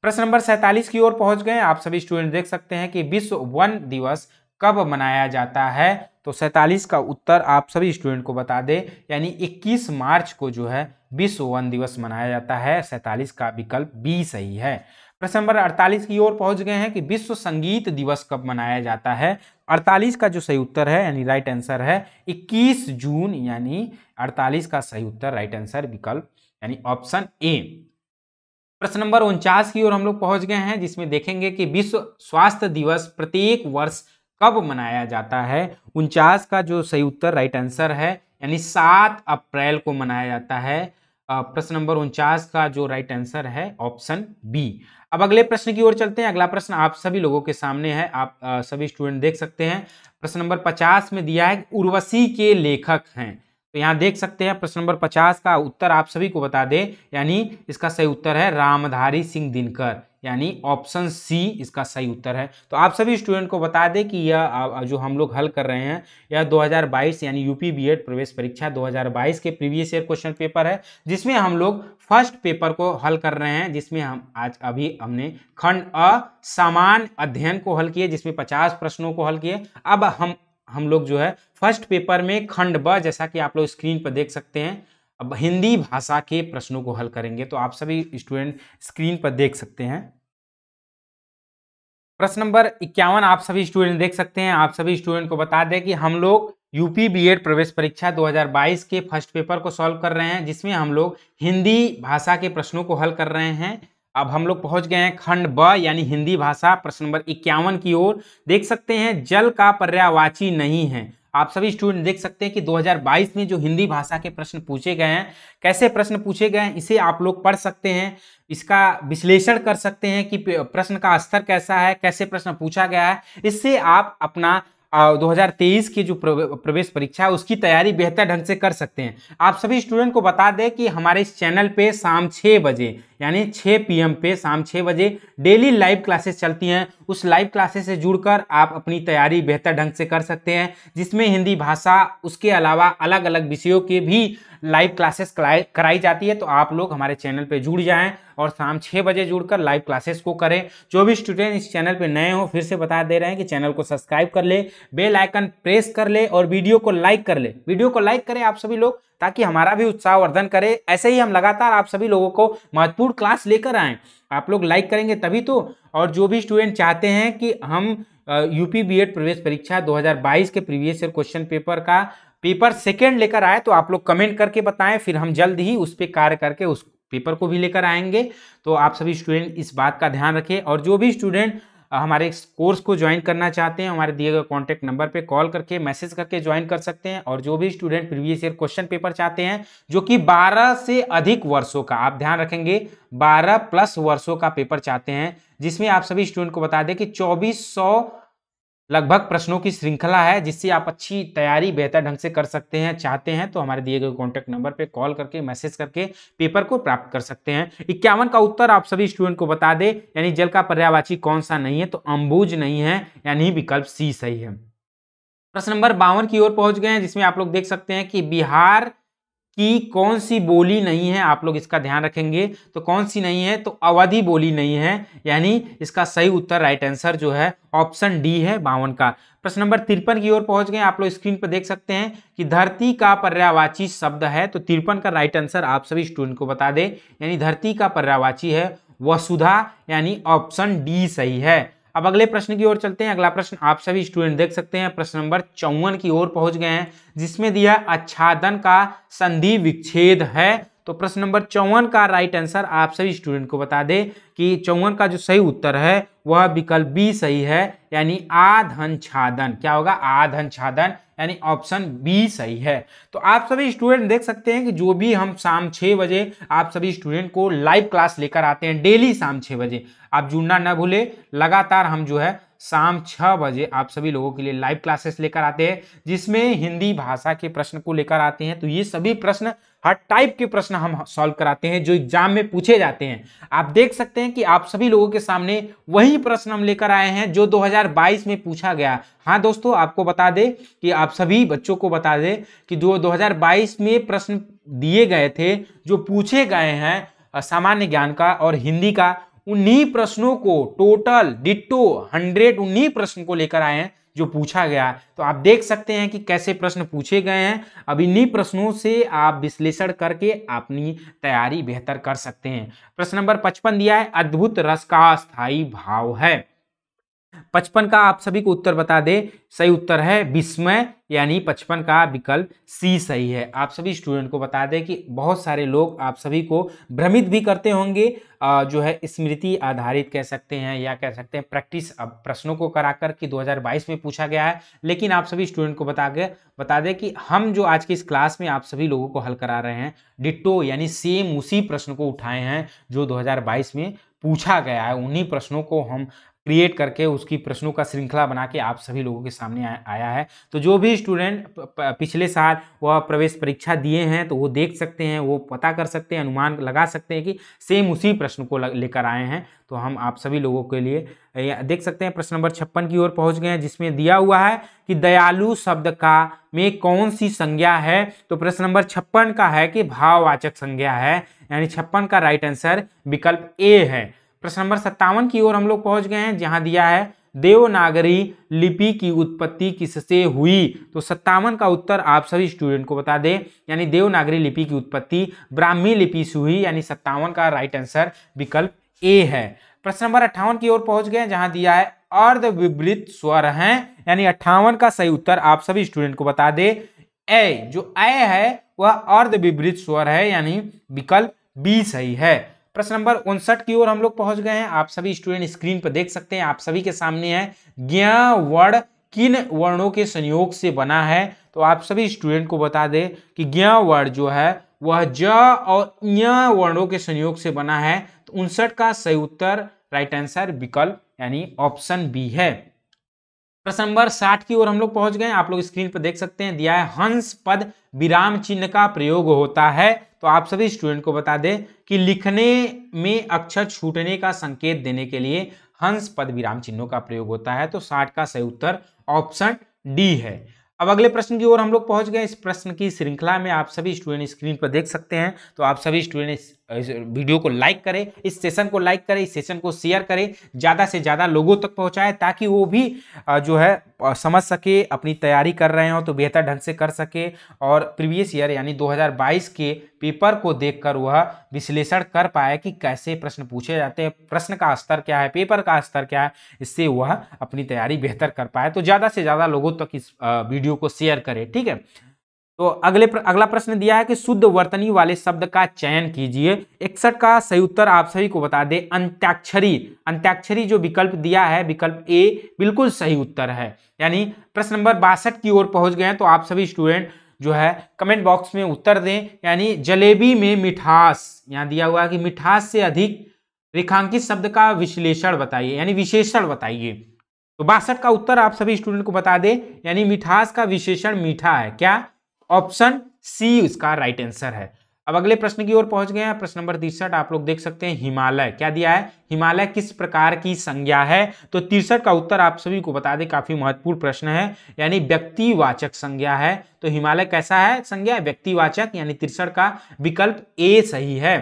प्रश्न नंबर 47 की ओर पहुंच गए। आप सभी स्टूडेंट देख सकते हैं कि विश्व वन दिवस कब मनाया जाता है। तो 47 का उत्तर आप सभी स्टूडेंट को बता दें, यानी 21 मार्च को जो है विश्व वन दिवस मनाया जाता है। 47 का विकल्प बी सही है। प्रश्न नंबर 48 की ओर पहुंच गए हैं कि विश्व संगीत दिवस कब मनाया जाता है। 48 का जो सही उत्तर है, यानी राइट आंसर है 21 जून, यानी 48 का सही उत्तर राइट आंसर विकल्प यानी ऑप्शन ए। प्रश्न नंबर 49 की ओर हम लोग पहुंच गए हैं, जिसमें देखेंगे कि विश्व स्वास्थ्य दिवस प्रत्येक वर्ष कब मनाया जाता है। 49 का जो सही उत्तर राइट आंसर है, यानी 7 अप्रैल को मनाया जाता है। प्रश्न नंबर 49 का जो राइट आंसर है ऑप्शन बी। अब अगले प्रश्न की ओर चलते हैं। अगला प्रश्न आप सभी लोगों के सामने है, आप सभी स्टूडेंट देख सकते हैं। प्रश्न नंबर 50 में दिया है उर्वशी के लेखक हैं। तो यहाँ देख सकते हैं प्रश्न नंबर 50 का उत्तर आप सभी को बता दें, यानी इसका सही उत्तर है रामधारी सिंह दिनकर, यानी ऑप्शन सी इसका सही उत्तर है। तो आप सभी स्टूडेंट को बता दें कि यह जो हम लोग हल कर रहे हैं यह 2022 यानी यूपी बीएड प्रवेश परीक्षा 2022 के प्रीवियस ईयर क्वेश्चन पेपर है, जिसमें हम लोग फर्स्ट पेपर को हल कर रहे हैं, जिसमें हमने खंड अ सामान्य अध्ययन को हल किए, जिसमें 50 प्रश्नों को हल किए। अब हम लोग जो है फर्स्ट पेपर में खंड ब, जैसा कि आप लोग स्क्रीन पर देख सकते हैं, अब हिंदी भाषा के प्रश्नों को हल करेंगे। तो आप सभी स्टूडेंट स्क्रीन पर देख सकते हैं। प्रश्न नंबर 51 आप सभी स्टूडेंट देख सकते हैं। आप सभी स्टूडेंट को बता दें कि हम लोग यूपी बीएड प्रवेश परीक्षा 2022 के फर्स्ट पेपर को सॉल्व कर रहे हैं, जिसमें हम लोग हिंदी भाषा के प्रश्नों को हल कर रहे हैं। अब हम लोग पहुंच गए हैं खंड ब यानी हिंदी भाषा, प्रश्न नंबर 51 की ओर। देख सकते हैं जल का पर्यायवाची नहीं है। आप सभी स्टूडेंट देख सकते हैं कि 2022 में जो हिंदी भाषा के प्रश्न पूछे गए हैं, कैसे प्रश्न पूछे गए हैं इसे आप लोग पढ़ सकते हैं, इसका विश्लेषण कर सकते हैं कि प्रश्न का स्तर कैसा है, कैसे प्रश्न पूछा गया है। इससे आप अपना 2023 की जो प्रवेश परीक्षा है उसकी तैयारी बेहतर ढंग से कर सकते हैं। आप सभी स्टूडेंट को बता दें कि हमारे इस चैनल पे शाम 6 बजे यानी 6 PM पे शाम 6 बजे डेली लाइव क्लासेस चलती हैं। उस लाइव क्लासेस से जुड़कर आप अपनी तैयारी बेहतर ढंग से कर सकते हैं, जिसमें हिंदी भाषा, उसके अलावा अलग अलग विषयों के भी लाइव क्लासेस कराई जाती है। तो आप लोग हमारे चैनल पे जुड़ जाएं और शाम 6 बजे जुड़कर लाइव क्लासेस को करें। जो भी स्टूडेंट इस चैनल पे नए हो, फिर से बता दे रहे हैं कि चैनल को सब्सक्राइब कर ले, बेल आइकन प्रेस कर ले और वीडियो को लाइक कर ले। वीडियो को लाइक करें आप सभी लोग, ताकि हमारा भी उत्साहवर्धन करे। ऐसे ही हम लगातार आप सभी लोगों को महत्वपूर्ण क्लास लेकर आएँ। आप लोग लाइक करेंगे तभी तो। और जो भी स्टूडेंट चाहते हैं कि हम यूपी बीएड प्रवेश परीक्षा 2022 के प्रीवियस ईयर क्वेश्चन पेपर का पेपर सेकेंड लेकर आए, तो आप लोग कमेंट करके बताएं, फिर हम जल्द ही उस पर कार्य करके उस पेपर को भी लेकर आएंगे। तो आप सभी स्टूडेंट इस बात का ध्यान रखें। और जो भी स्टूडेंट हमारे इस कोर्स को ज्वाइन करना चाहते हैं, हमारे दिए गए कॉन्टैक्ट नंबर पे कॉल करके, मैसेज करके ज्वाइन कर सकते हैं। और जो भी student previous year question paper चाहते हैं जो कि 12 से अधिक वर्षों का, आप ध्यान रखेंगे 12+ वर्षों का पेपर चाहते हैं, जिसमें आप सभी स्टूडेंट को बता दें कि 2400 लगभग प्रश्नों की श्रृंखला है, जिससे आप अच्छी तैयारी बेहतर ढंग से कर सकते हैं। चाहते हैं तो हमारे दिए गए कॉन्टैक्ट नंबर पे कॉल करके, मैसेज करके पेपर को प्राप्त कर सकते हैं। 51 का उत्तर आप सभी स्टूडेंट को बता दें, यानी जल का पर्यायवाची कौन सा नहीं है, तो अम्बुज नहीं है, यानी विकल्प सी सही है। प्रश्न नंबर 52 की ओर पहुंच गए हैं, जिसमें आप लोग देख सकते हैं कि बिहार की कौन सी बोली नहीं है। आप लोग इसका ध्यान रखेंगे, तो कौन सी नहीं है, तो अवधी बोली नहीं है, यानी इसका सही उत्तर राइट आंसर जो है ऑप्शन डी है 52 का। प्रश्न नंबर 53 की ओर पहुंच गए। आप लोग स्क्रीन पर देख सकते हैं कि धरती का पर्यायवाची शब्द है, तो 53 का राइट आंसर आप सभी स्टूडेंट को बता दें, यानी धरती का पर्यायवाची है वसुधा, यानी ऑप्शन डी सही है। अब अगले प्रश्न की ओर चलते हैं। अगला प्रश्न आप सभी स्टूडेंट देख सकते हैं, प्रश्न नंबर 54 की ओर पहुंच गए हैं, जिसमें दिया आच्छादन का संधि विच्छेद है। तो प्रश्न नंबर 54 का राइट आंसर आप सभी स्टूडेंट को बता दें कि 54 का जो सही उत्तर है वह विकल्प बी सही है, यानी आधनछादन। क्या होगा? आधनछादन, यानी ऑप्शन बी सही है। तो आप सभी स्टूडेंट देख सकते हैं कि जो भी हम शाम 6 बजे आप सभी स्टूडेंट को लाइव क्लास लेकर आते हैं, डेली शाम 6 बजे, आप जुड़ना न भूले। लगातार हम जो है शाम 6 बजे आप सभी लोगों के लिए लाइव क्लासेस लेकर आते हैं, जिसमें हिंदी भाषा के प्रश्न को लेकर आते हैं। तो ये सभी प्रश्न, हर टाइप के प्रश्न हम सॉल्व कराते हैं जो एग्जाम में पूछे जाते हैं। आप देख सकते हैं कि आप सभी लोगों के सामने वही प्रश्न हम लेकर आए हैं जो 2022 में पूछा गया। हाँ दोस्तों, आपको बता दें कि आप सभी बच्चों को बता दें कि जो 2022 में प्रश्न दिए गए थे, जो पूछे गए हैं सामान्य ज्ञान का और हिंदी का, उन्हीं प्रश्नों को टोटल डिट्टो 100 उन्हीं प्रश्न को लेकर आए हैं जो पूछा गया। तो आप देख सकते हैं कि कैसे प्रश्न पूछे गए हैं। अब इन्हीं प्रश्नों से आप विश्लेषण करके अपनी तैयारी बेहतर कर सकते हैं। प्रश्न नंबर 55 दिया है, अद्भुत रस का अस्थाई भाव है। 55 का आप सभी को उत्तर बता दे, सही उत्तर है विस्मय, यानी 55 का विकल्प सी सही है। आप सभी स्टूडेंट को बता दें कि बहुत सारे लोग आप सभी को भ्रमित भी करते होंगे, जो है स्मृति आधारित कह सकते हैं या कह सकते हैं प्रैक्टिस प्रश्नों को कराकर कि 2022 में पूछा गया है। लेकिन आप सभी स्टूडेंट को बता दें कि हम जो आज की इस क्लास में आप सभी लोगों को हल करा रहे हैं, डिट्टो यानी सेम उसी प्रश्न को उठाए हैं जो 2022 में पूछा गया है। उन्हीं प्रश्नों को हम क्रिएट करके उसकी प्रश्नों का श्रृंखला बना के आप सभी लोगों के सामने आया है। तो जो भी स्टूडेंट पिछले साल वह प्रवेश परीक्षा दिए हैं, तो वो देख सकते हैं, वो पता कर सकते हैं, अनुमान लगा सकते हैं कि सेम उसी प्रश्न को लेकर आए हैं। तो हम आप सभी लोगों के लिए देख सकते हैं। प्रश्न नंबर 56 की ओर पहुंच गए हैं, जिसमें दिया हुआ है कि दयालु शब्द का में कौन सी संज्ञा है। तो प्रश्न नंबर 56 का है कि भाववाचक संज्ञा है, यानी 56 का राइट आंसर विकल्प ए है। प्रश्न नंबर 57 की ओर हम लोग पहुंच गए हैं, जहां दिया है देवनागरी लिपि की उत्पत्ति किससे हुई। तो 57 का उत्तर आप सभी स्टूडेंट को बता दें, यानी देवनागरी लिपि की उत्पत्ति ब्राह्मी लिपि से हुई, यानी 57 का राइट आंसर विकल्प ए है। प्रश्न नंबर 58 की ओर पहुंच गए, जहां दिया है अर्ध विवृत स्वर हैं, यानी 58 का सही उत्तर आप सभी स्टूडेंट को बता दे ए, जो ए है वह अर्ध विवृत स्वर है, यानी विकल्प बी सही है। प्रश्न नंबर 59 की ओर हम लोग पहुंच गए हैं, आप सभी स्टूडेंट स्क्रीन पर देख सकते हैं, आप सभी के सामने है ज्ञ वर्ण किन वर्णों के संयोग से बना है, तो आप सभी स्टूडेंट को बता दें कि ज्ञ वर्ण जो है वह ज और ञ वर्णों के संयोग से बना है, तो 59 का सही उत्तर राइट आंसर विकल्प यानी ऑप्शन बी है। प्रश्न नंबर 60 की ओर हम लोग पहुंच गए, आप लोग स्क्रीन पर देख सकते हैं, दिया है हंस पद विराम चिन्ह का प्रयोग होता है, तो आप सभी स्टूडेंट को बता दें कि लिखने में अक्षर छूटने का संकेत देने के लिए हंस पद विराम चिन्हों का प्रयोग होता है, तो 60 का सही उत्तर ऑप्शन डी है। अब अगले प्रश्न की ओर हम लोग पहुंच गए, इस प्रश्न की श्रृंखला में आप सभी स्टूडेंट स्क्रीन पर देख सकते हैं, तो आप सभी स्टूडेंट इस वीडियो को लाइक करें, इस सेशन को लाइक करें, इस सेशन को शेयर करें, ज़्यादा से ज़्यादा लोगों तक पहुंचाएं, ताकि वो भी जो है समझ सके, अपनी तैयारी कर रहे हो तो बेहतर ढंग से कर सके, और प्रीवियस ईयर यानी 2022 के पेपर को देखकर वह विश्लेषण कर पाए कि कैसे प्रश्न पूछे जाते हैं, प्रश्न का स्तर क्या है, पेपर का स्तर क्या है, इससे वह अपनी तैयारी बेहतर कर पाए। तो ज़्यादा से ज़्यादा लोगों तक इस वीडियो को शेयर करें, ठीक है। तो अगला प्रश्न दिया है कि शुद्ध वर्तनी वाले शब्द का चयन कीजिए। 61 का सही उत्तर आप सभी को बता दें अंत्याक्षरी। अंत्याक्षरी जो विकल्प दिया है, विकल्प ए बिल्कुल सही उत्तर है। यानी प्रश्न नंबर 62 की ओर पहुंच गए, तो आप सभी स्टूडेंट जो है कमेंट बॉक्स में उत्तर दें। यानी जलेबी में मिठास, यहाँ दिया हुआ है कि मिठास से अधिक रेखांकित शब्द का विश्लेषण बताइए, यानी विशेषण बताइए। तो 62 का उत्तर आप सभी स्टूडेंट को बता दें, यानी मिठास का विशेषण मीठा है, क्या ऑप्शन सी इसका राइट आंसर है। अब अगले प्रश्न की ओर पहुंच गए हैं, प्रश्न नंबर 63 आप लोग देख सकते हैं, हिमालय क्या दिया है, हिमालय किस प्रकार की संज्ञा है, तो 63 का उत्तर आप सभी को बता दें, काफी महत्वपूर्ण प्रश्न है, यानी व्यक्तिवाचक संज्ञा है। तो हिमालय कैसा है संज्ञा, व्यक्तिवाचक, यानी 63 का विकल्प ए सही है।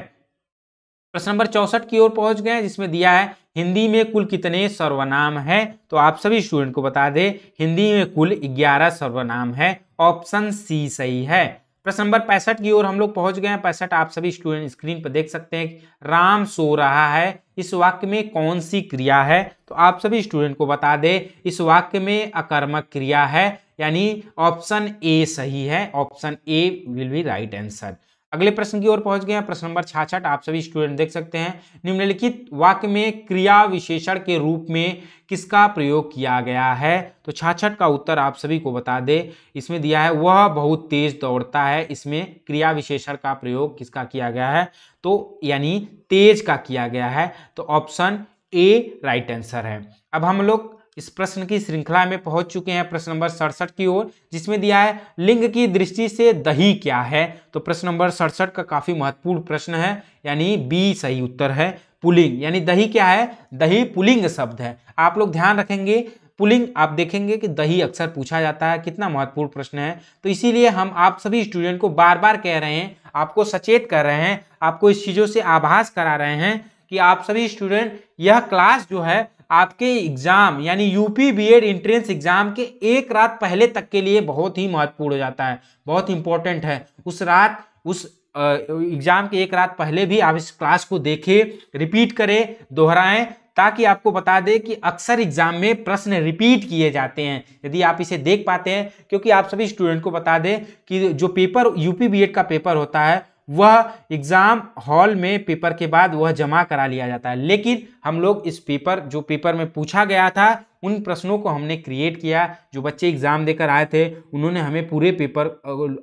प्रश्न नंबर 64 की ओर पहुंच गए, जिसमें दिया है हिंदी में कुल कितने सर्वनाम है, तो आप सभी स्टूडेंट को बता दें हिंदी में कुल 11 सर्वनाम है, ऑप्शन सी सही है। प्रश्न नंबर 65 की ओर हम लोग पहुंच गए हैं, 65 आप सभी स्टूडेंट स्क्रीन पर देख सकते हैं, राम सो रहा है, इस वाक्य में कौन सी क्रिया है, तो आप सभी स्टूडेंट को बता दें इस वाक्य में अकर्मक क्रिया है, यानी ऑप्शन ए सही है, option A will be right answer. अगले प्रश्न की ओर पहुंच गए हैं, प्रश्न नंबर 66 आप सभी स्टूडेंट देख सकते हैं, निम्नलिखित वाक्य में क्रिया विशेषण के रूप में किसका प्रयोग किया गया है, तो 66 का उत्तर आप सभी को बता दें, इसमें दिया है वह बहुत तेज दौड़ता है, इसमें क्रिया विशेषण का प्रयोग किसका किया गया है, तो यानी तेज का किया गया है, तो ऑप्शन ए राइट आंसर है। अब हम लोग इस प्रश्न की श्रृंखला में पहुंच चुके हैं प्रश्न नंबर 67 की ओर, जिसमें दिया है लिंग की दृष्टि से दही क्या है, तो प्रश्न नंबर 67 का काफी महत्वपूर्ण प्रश्न है, यानी बी सही उत्तर है, पुल्लिंग, यानी दही क्या है, दही पुल्लिंग शब्द है। आप लोग ध्यान रखेंगे, पुल्लिंग आप देखेंगे कि दही अक्सर पूछा जाता है, कितना महत्वपूर्ण प्रश्न है, तो इसीलिए हम आप सभी स्टूडेंट को बार बार कह रहे हैं, आपको सचेत कर रहे हैं, आपको इस चीजों से आभास करा रहे हैं कि आप सभी स्टूडेंट यह क्लास जो है आपके एग्जाम यानी यूपी बीएड एंट्रेंस एग्जाम के एक रात पहले तक के लिए बहुत ही महत्वपूर्ण हो जाता है, बहुत इंपॉर्टेंट है। उस रात उस एग्जाम के एक रात पहले भी आप इस क्लास को देखें, रिपीट करें, दोहराएं, ताकि आपको बता दें कि अक्सर एग्जाम में प्रश्न रिपीट किए जाते हैं यदि आप इसे देख पाते हैं, क्योंकि आप सभी स्टूडेंट को बता दें कि जो पेपर यूपी बीएड का पेपर होता है वह एग्जाम हॉल में पेपर के बाद वह जमा करा लिया जाता है, लेकिन हम लोग इस पेपर जो पेपर में पूछा गया था उन प्रश्नों को हमने क्रिएट किया, जो बच्चे एग्जाम देकर आए थे उन्होंने हमें पूरे पेपर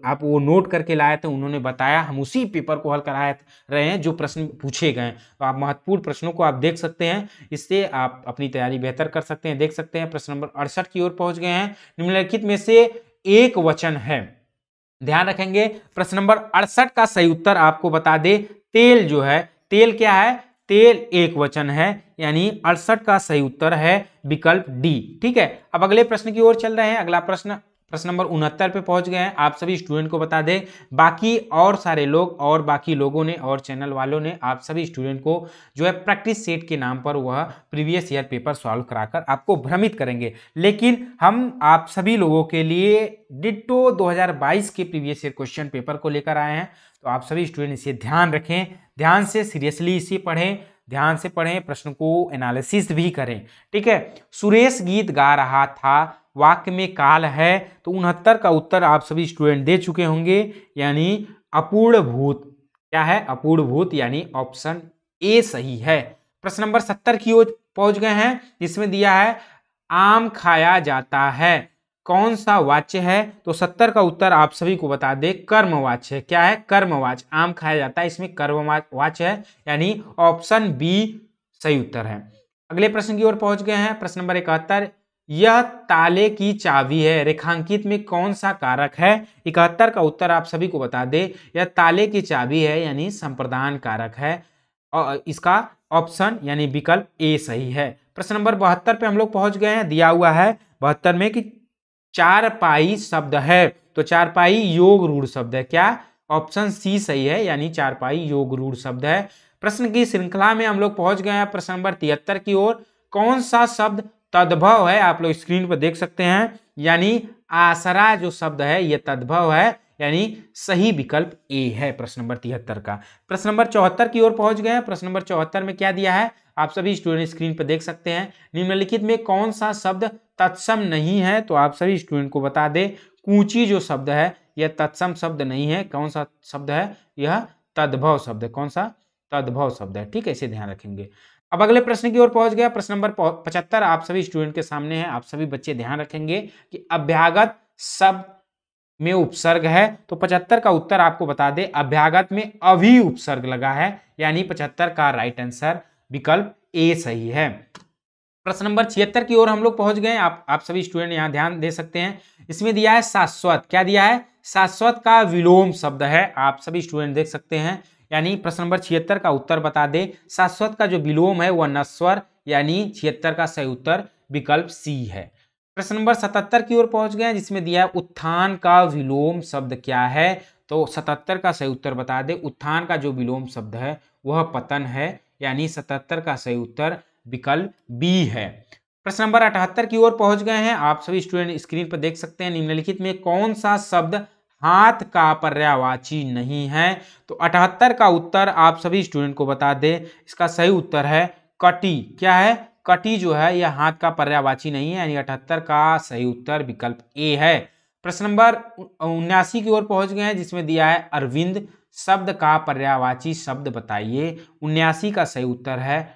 आप वो नोट करके लाए थे, उन्होंने बताया, हम उसी पेपर को हल कराए रहे हैं जो प्रश्न पूछे गए। तो आप महत्वपूर्ण प्रश्नों को आप देख सकते हैं, इससे आप अपनी तैयारी बेहतर कर सकते हैं। देख सकते हैं प्रश्न नंबर 68 की ओर पहुंच गए हैं, निम्नलिखित में से एक वचन है, ध्यान रखेंगे, प्रश्न नंबर 68 का सही उत्तर आपको बता दे, तेल जो है, तेल क्या है, तेल एक वचन है, यानी 68 का सही उत्तर है विकल्प डी, ठीक है। अब अगले प्रश्न की ओर चल रहे हैं, अगला प्रश्न नंबर 69 पे पहुंच गए हैं। आप सभी स्टूडेंट को बता दें, बाकी और सारे लोग और बाकी लोगों ने और चैनल वालों ने आप सभी स्टूडेंट को जो है प्रैक्टिस सेट के नाम पर वह प्रीवियस ईयर पेपर सॉल्व कराकर आपको भ्रमित करेंगे, लेकिन हम आप सभी लोगों के लिए डिट्टो 2022 के प्रीवियस ईयर क्वेश्चन पेपर को लेकर आए हैं। तो आप सभी स्टूडेंट इसे ध्यान रखें, ध्यान से सीरियसली इसे पढ़ें, ध्यान से पढ़ें, प्रश्न को एनालिसिस भी करें। ठीक है, सुरेश गीत गा रहा था, वाक्य में काल है, तो 69 का उत्तर आप सभी स्टूडेंट दे चुके होंगे, यानी अपूर्ण भूत। क्या है? अपूर्ण भूत, यानी ऑप्शन ए सही है। प्रश्न नंबर 70 की ओर पहुंच गए हैं, जिसमें दिया है आम खाया जाता है, कौन सा वाच्य है? तो 70 का उत्तर आप सभी को बता दे कर्मवाच्य है। क्या है? कर्मवाच्य। आम खाया जाता है, इसमें कर्मवाच्य है, यानी ऑप्शन बी सही उत्तर है। अगले प्रश्न की ओर पहुंच गए हैं, प्रश्न नंबर 71, यह ताले की चाबी है, रेखांकित में कौन सा कारक है? 71 का उत्तर आप सभी को बता दे, यह ताले की चाबी है, यानी संप्रदान कारक है, और इसका ऑप्शन यानी विकल्प ए सही है। प्रश्न नंबर 72 पे हम लोग पहुंच गए हैं, दिया हुआ है 72 में कि चारपाई शब्द है, तो चारपाई योग रूढ़ शब्द है। क्या? ऑप्शन सी सही है, यानी चारपाई योग रूढ़ शब्द है। प्रश्न की श्रृंखला में हम लोग पहुंच गए हैं प्रश्न नंबर 73 की ओर, कौन सा शब्द तद्भव है? आप लोग स्क्रीन पर देख सकते हैं, यानी आसरा जो शब्द है यह तद्भव है, यानी सही विकल्प ए है प्रश्न नंबर 73 का। प्रश्न नंबर 74 की ओर पहुंच गए हैं, प्रश्न नंबर 74 में क्या दिया है आप सभी स्टूडेंट स्क्रीन पर देख सकते हैं, निम्नलिखित में कौन सा शब्द तत्सम नहीं है? तो आप सभी स्टूडेंट को बता दे, कूची जो शब्द है यह तत्सम शब्द नहीं है, कौन सा शब्द है? यह तद्भव शब्द है। कौन सा? तद्भव शब्द है। ठीक है, इसे ध्यान रखेंगे। अब अगले प्रश्न की ओर पहुंच गया, प्रश्न नंबर 75 आप सभी स्टूडेंट के सामने है, आप सभी बच्चे ध्यान रखेंगे कि अभ्यागत शब्द में उपसर्ग है, तो 75 का उत्तर आपको बता दे, अभ्यागत में अभी उपसर्ग लगा है, यानी 75 का राइट आंसर विकल्प ए सही है। प्रश्न नंबर 76 की ओर हम लोग पहुंच गए, आप सभी स्टूडेंट यहां ध्यान दे सकते हैं, इसमें दिया है शाश्वत। क्या दिया है? शाश्वत का विलोम शब्द है, आप सभी स्टूडेंट देख सकते हैं, यानी प्रश्न नंबर 76 का उत्तर बता दे, शाश्वत का जो विलोम है वह नश्वर, यानी 76 का सही उत्तर विकल्प सी है। प्रश्न नंबर 77 की ओर पहुंच गए, जिसमें दिया है उत्थान का विलोम शब्द क्या है? तो 77 का सही उत्तर बता दे, उत्थान का जो विलोम शब्द है वह पतन है, यानी 77 का सही उत्तर विकल्प बी है। प्रश्न नंबर 78 की ओर पहुंच गए हैं, आप सभी स्टूडेंट स्क्रीन पर देख सकते हैं, निम्नलिखित में कौन सा शब्द हाथ का पर्यायवाची नहीं है? तो 78 का उत्तर आप सभी स्टूडेंट को बता दे, इसका सही उत्तर है कटी। क्या है? कटी जो है यह हाथ का पर्यायवाची नहीं है, यानी 78 का सही उत्तर विकल्प ए है। प्रश्न नंबर 79 की ओर पहुंच गए हैं, जिसमें दिया है अरविंद शब्द का पर्यायवाची शब्द बताइए। 79 का सही उत्तर है,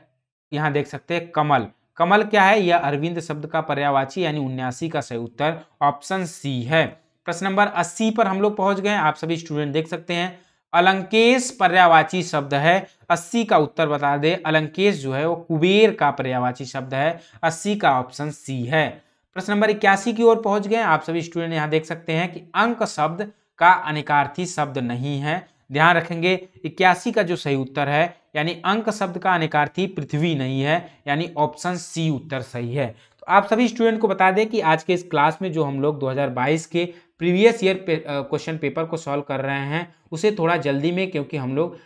यहाँ देख सकते हैं कमल। कमल क्या है? यह अरविंद शब्द का पर्यायवाची, यानी 79 का सही उत्तर ऑप्शन सी है। प्रश्न नंबर 80 पर हम लोग पहुंच गए, आप सभी स्टूडेंट देख सकते हैं, अलंकेश पर्यायवाची शब्द है, 80 का उत्तर बता दे, अलंकेश जो है वो कुबेर का पर्यायवाची शब्द है, 80 का ऑप्शन सी है। प्रश्न नंबर 81 की ओर पहुंच गए, आप सभी स्टूडेंट यहाँ देख सकते हैं कि अंक शब्द का अनिकार्थी शब्द नहीं है, ध्यान रखेंगे 81 का जो सही उत्तर है, यानी अंक शब्द का अनिकार्थी पृथ्वी नहीं है, यानी ऑप्शन सी उत्तर सही है। तो आप सभी स्टूडेंट को बता दें कि आज के इस क्लास में जो हम लोग 2022 के प्रीवियस ईयर क्वेश्चन पेपर को सॉल्व कर रहे हैं, उसे थोड़ा जल्दी में, क्योंकि हम लोग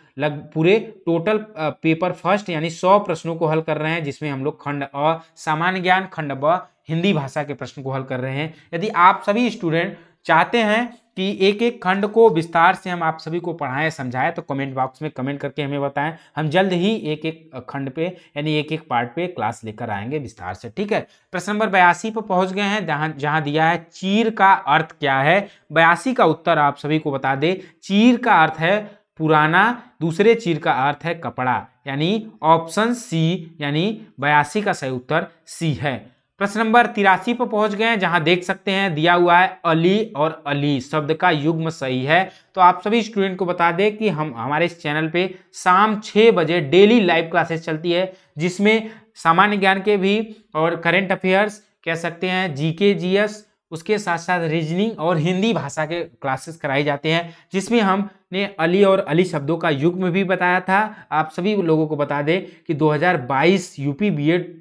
पूरे टोटल पेपर फर्स्ट यानी 100 प्रश्नों को हल कर रहे हैं, जिसमें हम लोग खंड अ, सामान्य ज्ञान, खंड ब, हिंदी भाषा के प्रश्न को हल कर रहे हैं। यदि आप सभी स्टूडेंट चाहते हैं कि एक एक खंड को विस्तार से हम आप सभी को पढ़ाएं, समझाएं, तो कमेंट बॉक्स में कमेंट करके हमें बताएं, हम जल्द ही एक एक खंड पे यानी एक एक पार्ट पे क्लास लेकर आएंगे विस्तार से। ठीक है, प्रश्न नंबर 82 पर पहुंच गए हैं, जहां दिया है चीर का अर्थ क्या है? 82 का उत्तर आप सभी को बता दे, चीर का अर्थ है पुराना, दूसरे चीर का अर्थ है कपड़ा, यानी ऑप्शन सी, यानी 82 का सही उत्तर सी है। प्रश्न नंबर 83 पर पहुंच गए हैं, जहां देख सकते हैं दिया हुआ है अली और अली शब्द का युग्म सही है। तो आप सभी स्टूडेंट को बता दें कि हम हमारे इस चैनल पे शाम 6 बजे डेली लाइव क्लासेस चलती है, जिसमें सामान्य ज्ञान के भी और करंट अफेयर्स कह सकते हैं, जीके जीएस, उसके साथ साथ रीजनिंग और हिंदी भाषा के क्लासेस कराए जाते हैं, जिसमें हमने अली और अली शब्दों का युग्म भी बताया था। आप सभी लोगों को बता दें कि 2022 यूपी बीएड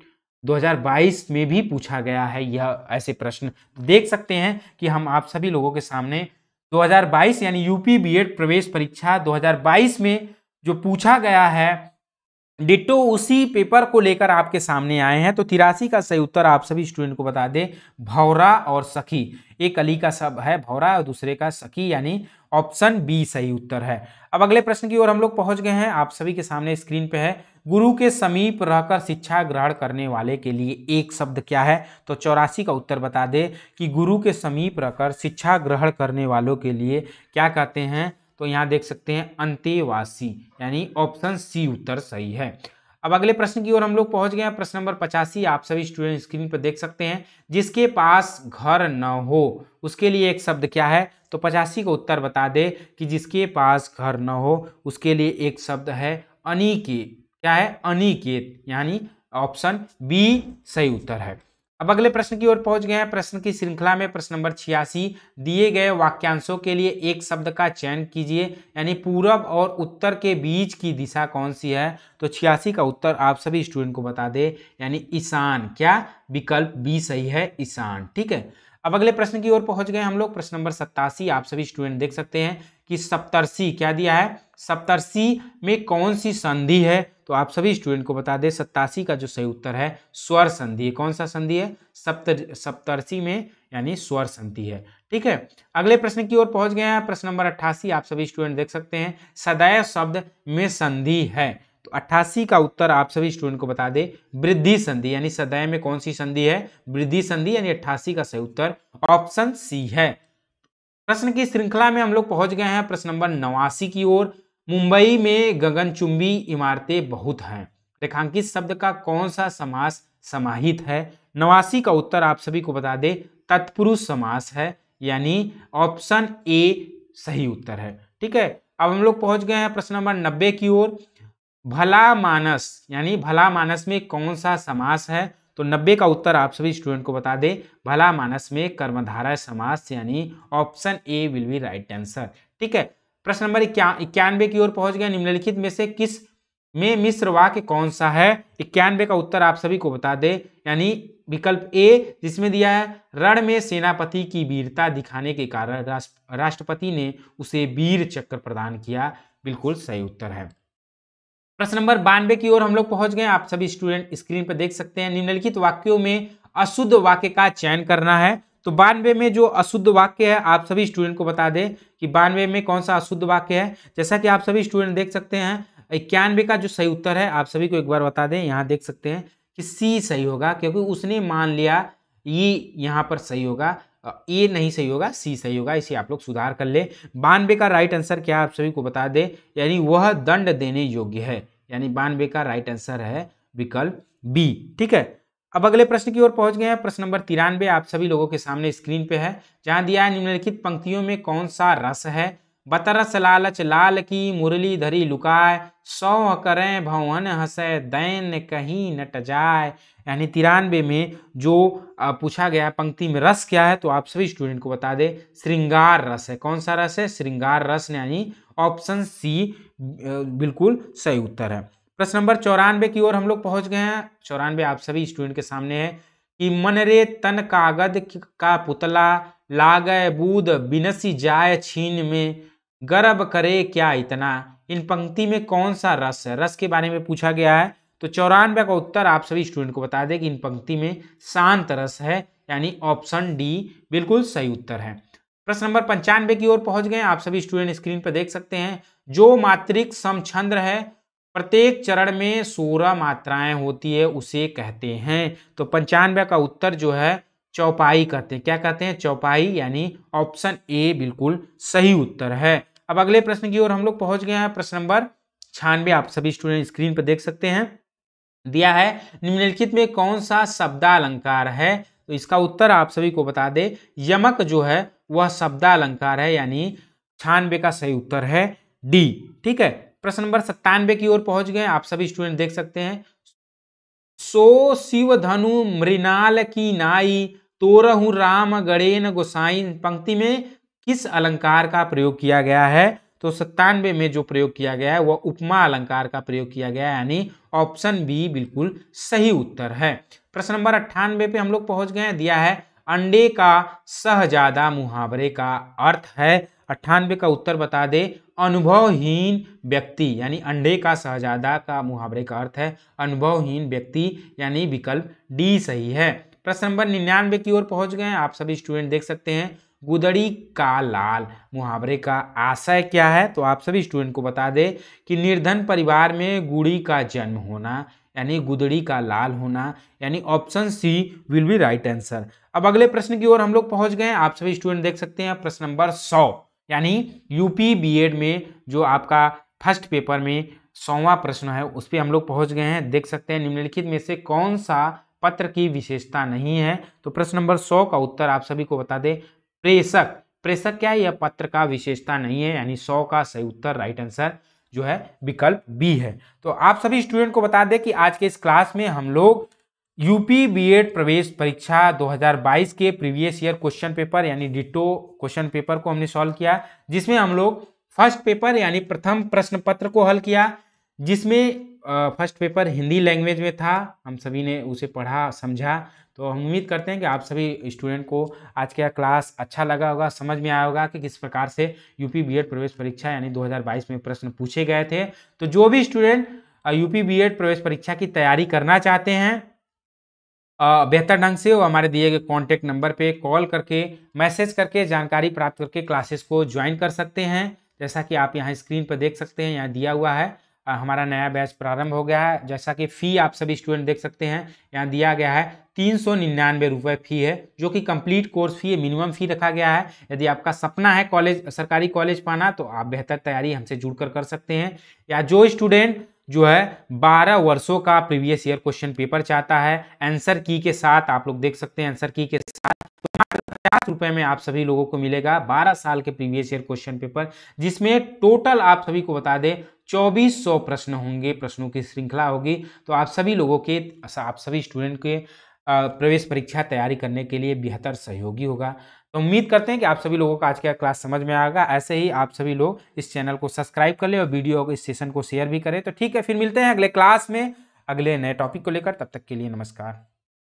2022 में भी पूछा गया है यह ऐसे प्रश्न। देख सकते हैं कि हम आप सभी लोगों के सामने 2022 यानी यूपी बीएड प्रवेश परीक्षा 2022 में जो पूछा गया है, डिट्टो उसी पेपर को लेकर आपके सामने आए हैं। तो 83 का सही उत्तर आप सभी स्टूडेंट को बता दें, भौरा और सखी। एक अली का शब्द है भौरा और दूसरे का सखी, यानी ऑप्शन बी सही उत्तर है। अब अगले प्रश्न की ओर हम लोग पहुंच गए हैं, आप सभी के सामने स्क्रीन पे है, गुरु के समीप रहकर शिक्षा ग्रहण करने वाले के लिए एक शब्द क्या है? तो 84 का उत्तर बता दे कि गुरु के समीप रहकर शिक्षा ग्रहण करने वालों के लिए क्या कहते हैं? तो यहाँ देख सकते हैं अंतेवासी, यानी ऑप्शन सी उत्तर सही है। अब अगले प्रश्न की ओर हम लोग पहुंच गए हैं, प्रश्न नंबर 85 आप सभी स्टूडेंट स्क्रीन पर देख सकते हैं, जिसके पास घर न हो उसके लिए एक शब्द क्या है? तो 85 का उत्तर बता दे कि जिसके पास घर न हो उसके लिए एक शब्द है अनिकेत। क्या है? अनिकेत, यानी ऑप्शन बी सही उत्तर है। अब अगले प्रश्न की ओर पहुंच गए हैं, प्रश्न की श्रृंखला में प्रश्न नंबर 86, दिए गए वाक्यांशों के लिए एक शब्द का चयन कीजिए, यानी पूरब और उत्तर के बीच की दिशा कौन सी है? तो 86 का उत्तर आप सभी स्टूडेंट को बता दे, यानी ईशान। क्या? विकल्प बी सही है, ईशान। ठीक है। अब अगले प्रश्न की ओर पहुंच गए हम लोग, प्रश्न नंबर 87 आप सभी स्टूडेंट देख सकते हैं कि सप्तर्षि क्या दिया है? सप्तर्षि में कौन सी संधि है? तो आप सभी स्टूडेंट को बता दें 87 का जो सही उत्तर है स्वर संधि है। कौन सा संधि है? सप्तर्षि में, यानी स्वर संधि है। ठीक है। अगले प्रश्न की ओर पहुंच गए हैं, प्रश्न नंबर 88 आप सभी स्टूडेंट देख सकते हैं, सदैव शब्द में संधि है। तो 88 का उत्तर आप सभी स्टूडेंट को बता दे वृद्धि संधि, यानी सदैव में कौन सी संधि है? वृद्धि संधि, यानी 88 का सही उत्तर ऑप्शन सी है। प्रश्न की श्रृंखला में हम लोग पहुंच गए हैं प्रश्न नंबर 89 की ओर, मुंबई में गगनचुंबी इमारतें बहुत हैं, रेखांकित शब्द का कौन सा समास समाहित है? 89 का उत्तर आप सभी को बता दे तत्पुरुष समास है, यानी ऑप्शन ए सही उत्तर है। ठीक है। अब हम लोग पहुंच गए हैं प्रश्न नंबर 90 की ओर, भला मानस, यानी भला मानस में कौन सा समास है? तो 90 का उत्तर आप सभी स्टूडेंट को बता दे भला मानस में कर्मधारय समास, यानी option A will be right answer. ठीक है। प्रश्न नंबर 91 की ओर पहुंच गए, निम्नलिखित में से किस में मिश्र वाक्य कौन सा है? 91 का उत्तर आप सभी को बता दे, यानी विकल्प ए, जिसमें दिया है रण में सेनापति की वीरता दिखाने के कारण राष्ट्रपति ने उसे वीर चक्र प्रदान किया, बिल्कुल सही उत्तर है। प्रश्न नंबर 92 की ओर हम लोग पहुंच गए, आप सभी स्टूडेंट स्क्रीन पर देख सकते हैं, निम्नलिखित वाक्यों में अशुद्ध वाक्य का चयन करना है। तो 92 में जो अशुद्ध वाक्य है आप सभी स्टूडेंट को बता दें कि 92 में कौन सा अशुद्ध वाक्य है। जैसा कि आप सभी स्टूडेंट देख सकते हैं, 91 का जो सही उत्तर है आप सभी को एक बार बता दें, यहाँ देख सकते हैं कि सी सही होगा, क्योंकि उसने मान लिया ये यहाँ पर सही होगा, ए नहीं सही होगा, सी सही होगा, इसे आप लोग सुधार कर ले। 92 का राइट आंसर क्या आप सभी को बता दे, यानी वह दंड देने योग्य है, यानी 92 का राइट आंसर है विकल्प बी। ठीक है। अब अगले प्रश्न की ओर पहुंच गए हैं, प्रश्न नंबर 93 आप सभी लोगों के सामने स्क्रीन पे है, जहां दिया है निम्नलिखित पंक्तियों में कौन सा रस है? बतरस लालच लाल की मुरली धरी लुकाय, सौ करें भवन हंसे दैन कहीं नट जाए, यानी 93 में जो पूछा गया पंक्ति में रस क्या है? तो आप सभी स्टूडेंट को बता दे श्रृंगार रस है। कौन सा रस है? श्रृंगार रस, यानी ऑप्शन सी बिल्कुल सही उत्तर है। प्रश्न नंबर 94 की ओर हम लोग पहुंच गए हैं, 94 आप सभी स्टूडेंट के सामने है कि मन रे तन कागद का पुतला लागे बूद बिनसी जाए छीन में, गर्व करे क्या इतना, इन पंक्ति में कौन सा रस है? रस के बारे में पूछा गया है। तो 94 का उत्तर आप सभी स्टूडेंट को बता दें कि इन पंक्ति में शांत रस है, यानी ऑप्शन डी बिल्कुल सही उत्तर है। प्रश्न नंबर 95 की ओर पहुंच गए, आप सभी स्टूडेंट स्क्रीन पर देख सकते हैं, जो मात्रिक समछंद्र है प्रत्येक चरण में 16 मात्राएं होती है उसे कहते हैं। तो 95 का उत्तर जो है चौपाई कहते हैं। क्या कहते हैं? चौपाई, यानी ऑप्शन ए बिल्कुल सही उत्तर है। अब अगले प्रश्न की ओर हम लोग पहुंच गए हैं, प्रश्न नंबर 96 आप सभी स्टूडेंट स्क्रीन पर देख सकते हैं, दिया है निम्नलिखित में कौन सा शब्दालंकार है? तो इसका उत्तर आप सभी को बता दे यमक जो है वह शब्दालंकार है, यानी 96 का सही उत्तर है डी। ठीक है। प्रश्न नंबर 97 की ओर पहुंच गए, आप सभी स्टूडेंट देख सकते हैं, सो शिव धनु मृणाल की नाई तोरहु राम गणेन गोसाई, पंक्ति में किस अलंकार का प्रयोग किया गया है? तो 97 में जो प्रयोग किया गया है वह उपमा अलंकार का प्रयोग किया गया है, यानी ऑप्शन बी बिल्कुल सही उत्तर है। प्रश्न नंबर 98 पे हम लोग पहुंच गए हैं, दिया है अंडे का सहजादा मुहावरे का अर्थ है। 98 का उत्तर बता दे अनुभवहीन व्यक्ति, यानी अंडे का सहजादा का मुहावरे का अर्थ है अनुभवहीन व्यक्ति, यानी विकल्प डी सही है। प्रश्न नंबर 99 की ओर पहुंच गए, आप सभी स्टूडेंट देख सकते हैं, गुदड़ी का लाल मुहावरे का आशय क्या है? तो आप सभी स्टूडेंट को बता दें कि निर्धन परिवार में गुड़ी का जन्म होना, यानी गुदड़ी का लाल होना, यानी option C will be right answer. अब अगले प्रश्न की ओर हम लोग पहुंच गए हैं। आप सभी स्टूडेंट देख सकते हैं प्रश्न नंबर 100, यानी यूपी बीएड में जो आपका फर्स्ट पेपर में 100वां प्रश्न है उस पर हम लोग पहुंच गए हैं। देख सकते हैं निम्नलिखित में से कौन सा पत्र की विशेषता नहीं है? तो प्रश्न नंबर 100 का उत्तर आप सभी को बता दें प्रेषक। प्रेषक क्या है? यह पत्र का विशेषता नहीं है, यानी 100 का सही उत्तर राइट आंसर जो है विकल्प बी है। तो आप सभी स्टूडेंट को बता दें कि आज के इस क्लास में हम लोग यूपी बीएड प्रवेश परीक्षा 2022 के प्रीवियस ईयर क्वेश्चन पेपर यानी डिटो क्वेश्चन पेपर को हमने सॉल्व किया, जिसमें हम लोग फर्स्ट पेपर यानी प्रथम प्रश्न पत्र को हल किया, जिसमें फर्स्ट पेपर हिंदी लैंग्वेज में था। हम सभी ने उसे पढ़ा समझा। तो हम उम्मीद करते हैं कि आप सभी स्टूडेंट को आज का क्लास अच्छा लगा होगा, समझ में आया होगा कि किस प्रकार से यूपी बीएड प्रवेश परीक्षा यानी 2022 में प्रश्न पूछे गए थे। तो जो भी स्टूडेंट यूपी बीएड प्रवेश परीक्षा की तैयारी करना चाहते हैं बेहतर ढंग से वो हमारे दिए गए कॉन्टैक्ट नंबर पे कॉल करके मैसेज करके जानकारी प्राप्त करके क्लासेस को ज्वाइन कर सकते हैं। जैसा कि आप यहाँ स्क्रीन पर देख सकते हैं, यहाँ दिया हुआ है हमारा नया बैच प्रारंभ हो गया है। जैसा कि फ़ी आप सभी स्टूडेंट देख सकते हैं, यहाँ दिया गया है 399 रुपये फ़ी है, जो कि कंप्लीट कोर्स फी है, मिनिमम फ़ी रखा गया है। यदि आपका सपना है कॉलेज सरकारी कॉलेज पाना तो आप बेहतर तैयारी हमसे जुड़कर कर सकते हैं। या जो स्टूडेंट जो है 12 वर्षों का प्रीवियस ईयर क्वेश्चन पेपर चाहता है आंसर की के साथ, आप लोग देख सकते हैं आंसर की के साथ, तो 50 रुपए में आप सभी लोगों को मिलेगा 12 साल के प्रीवियस ईयर क्वेश्चन पेपर, जिसमें टोटल आप सभी को बता दें 2400 प्रश्न होंगे, प्रश्नों की श्रृंखला होगी। तो आप सभी लोगों के आप सभी स्टूडेंट के प्रवेश परीक्षा तैयारी करने के लिए बेहतर सहयोगी होगा। तो उम्मीद करते हैं कि आप सभी लोगों का आज का क्लास समझ में आएगा। ऐसे ही आप सभी लोग इस चैनल को सब्सक्राइब कर ले और वीडियो इस सेशन को शेयर भी करें। तो ठीक है, फिर मिलते हैं अगले क्लास में अगले नए टॉपिक को लेकर। तब तक के लिए नमस्कार।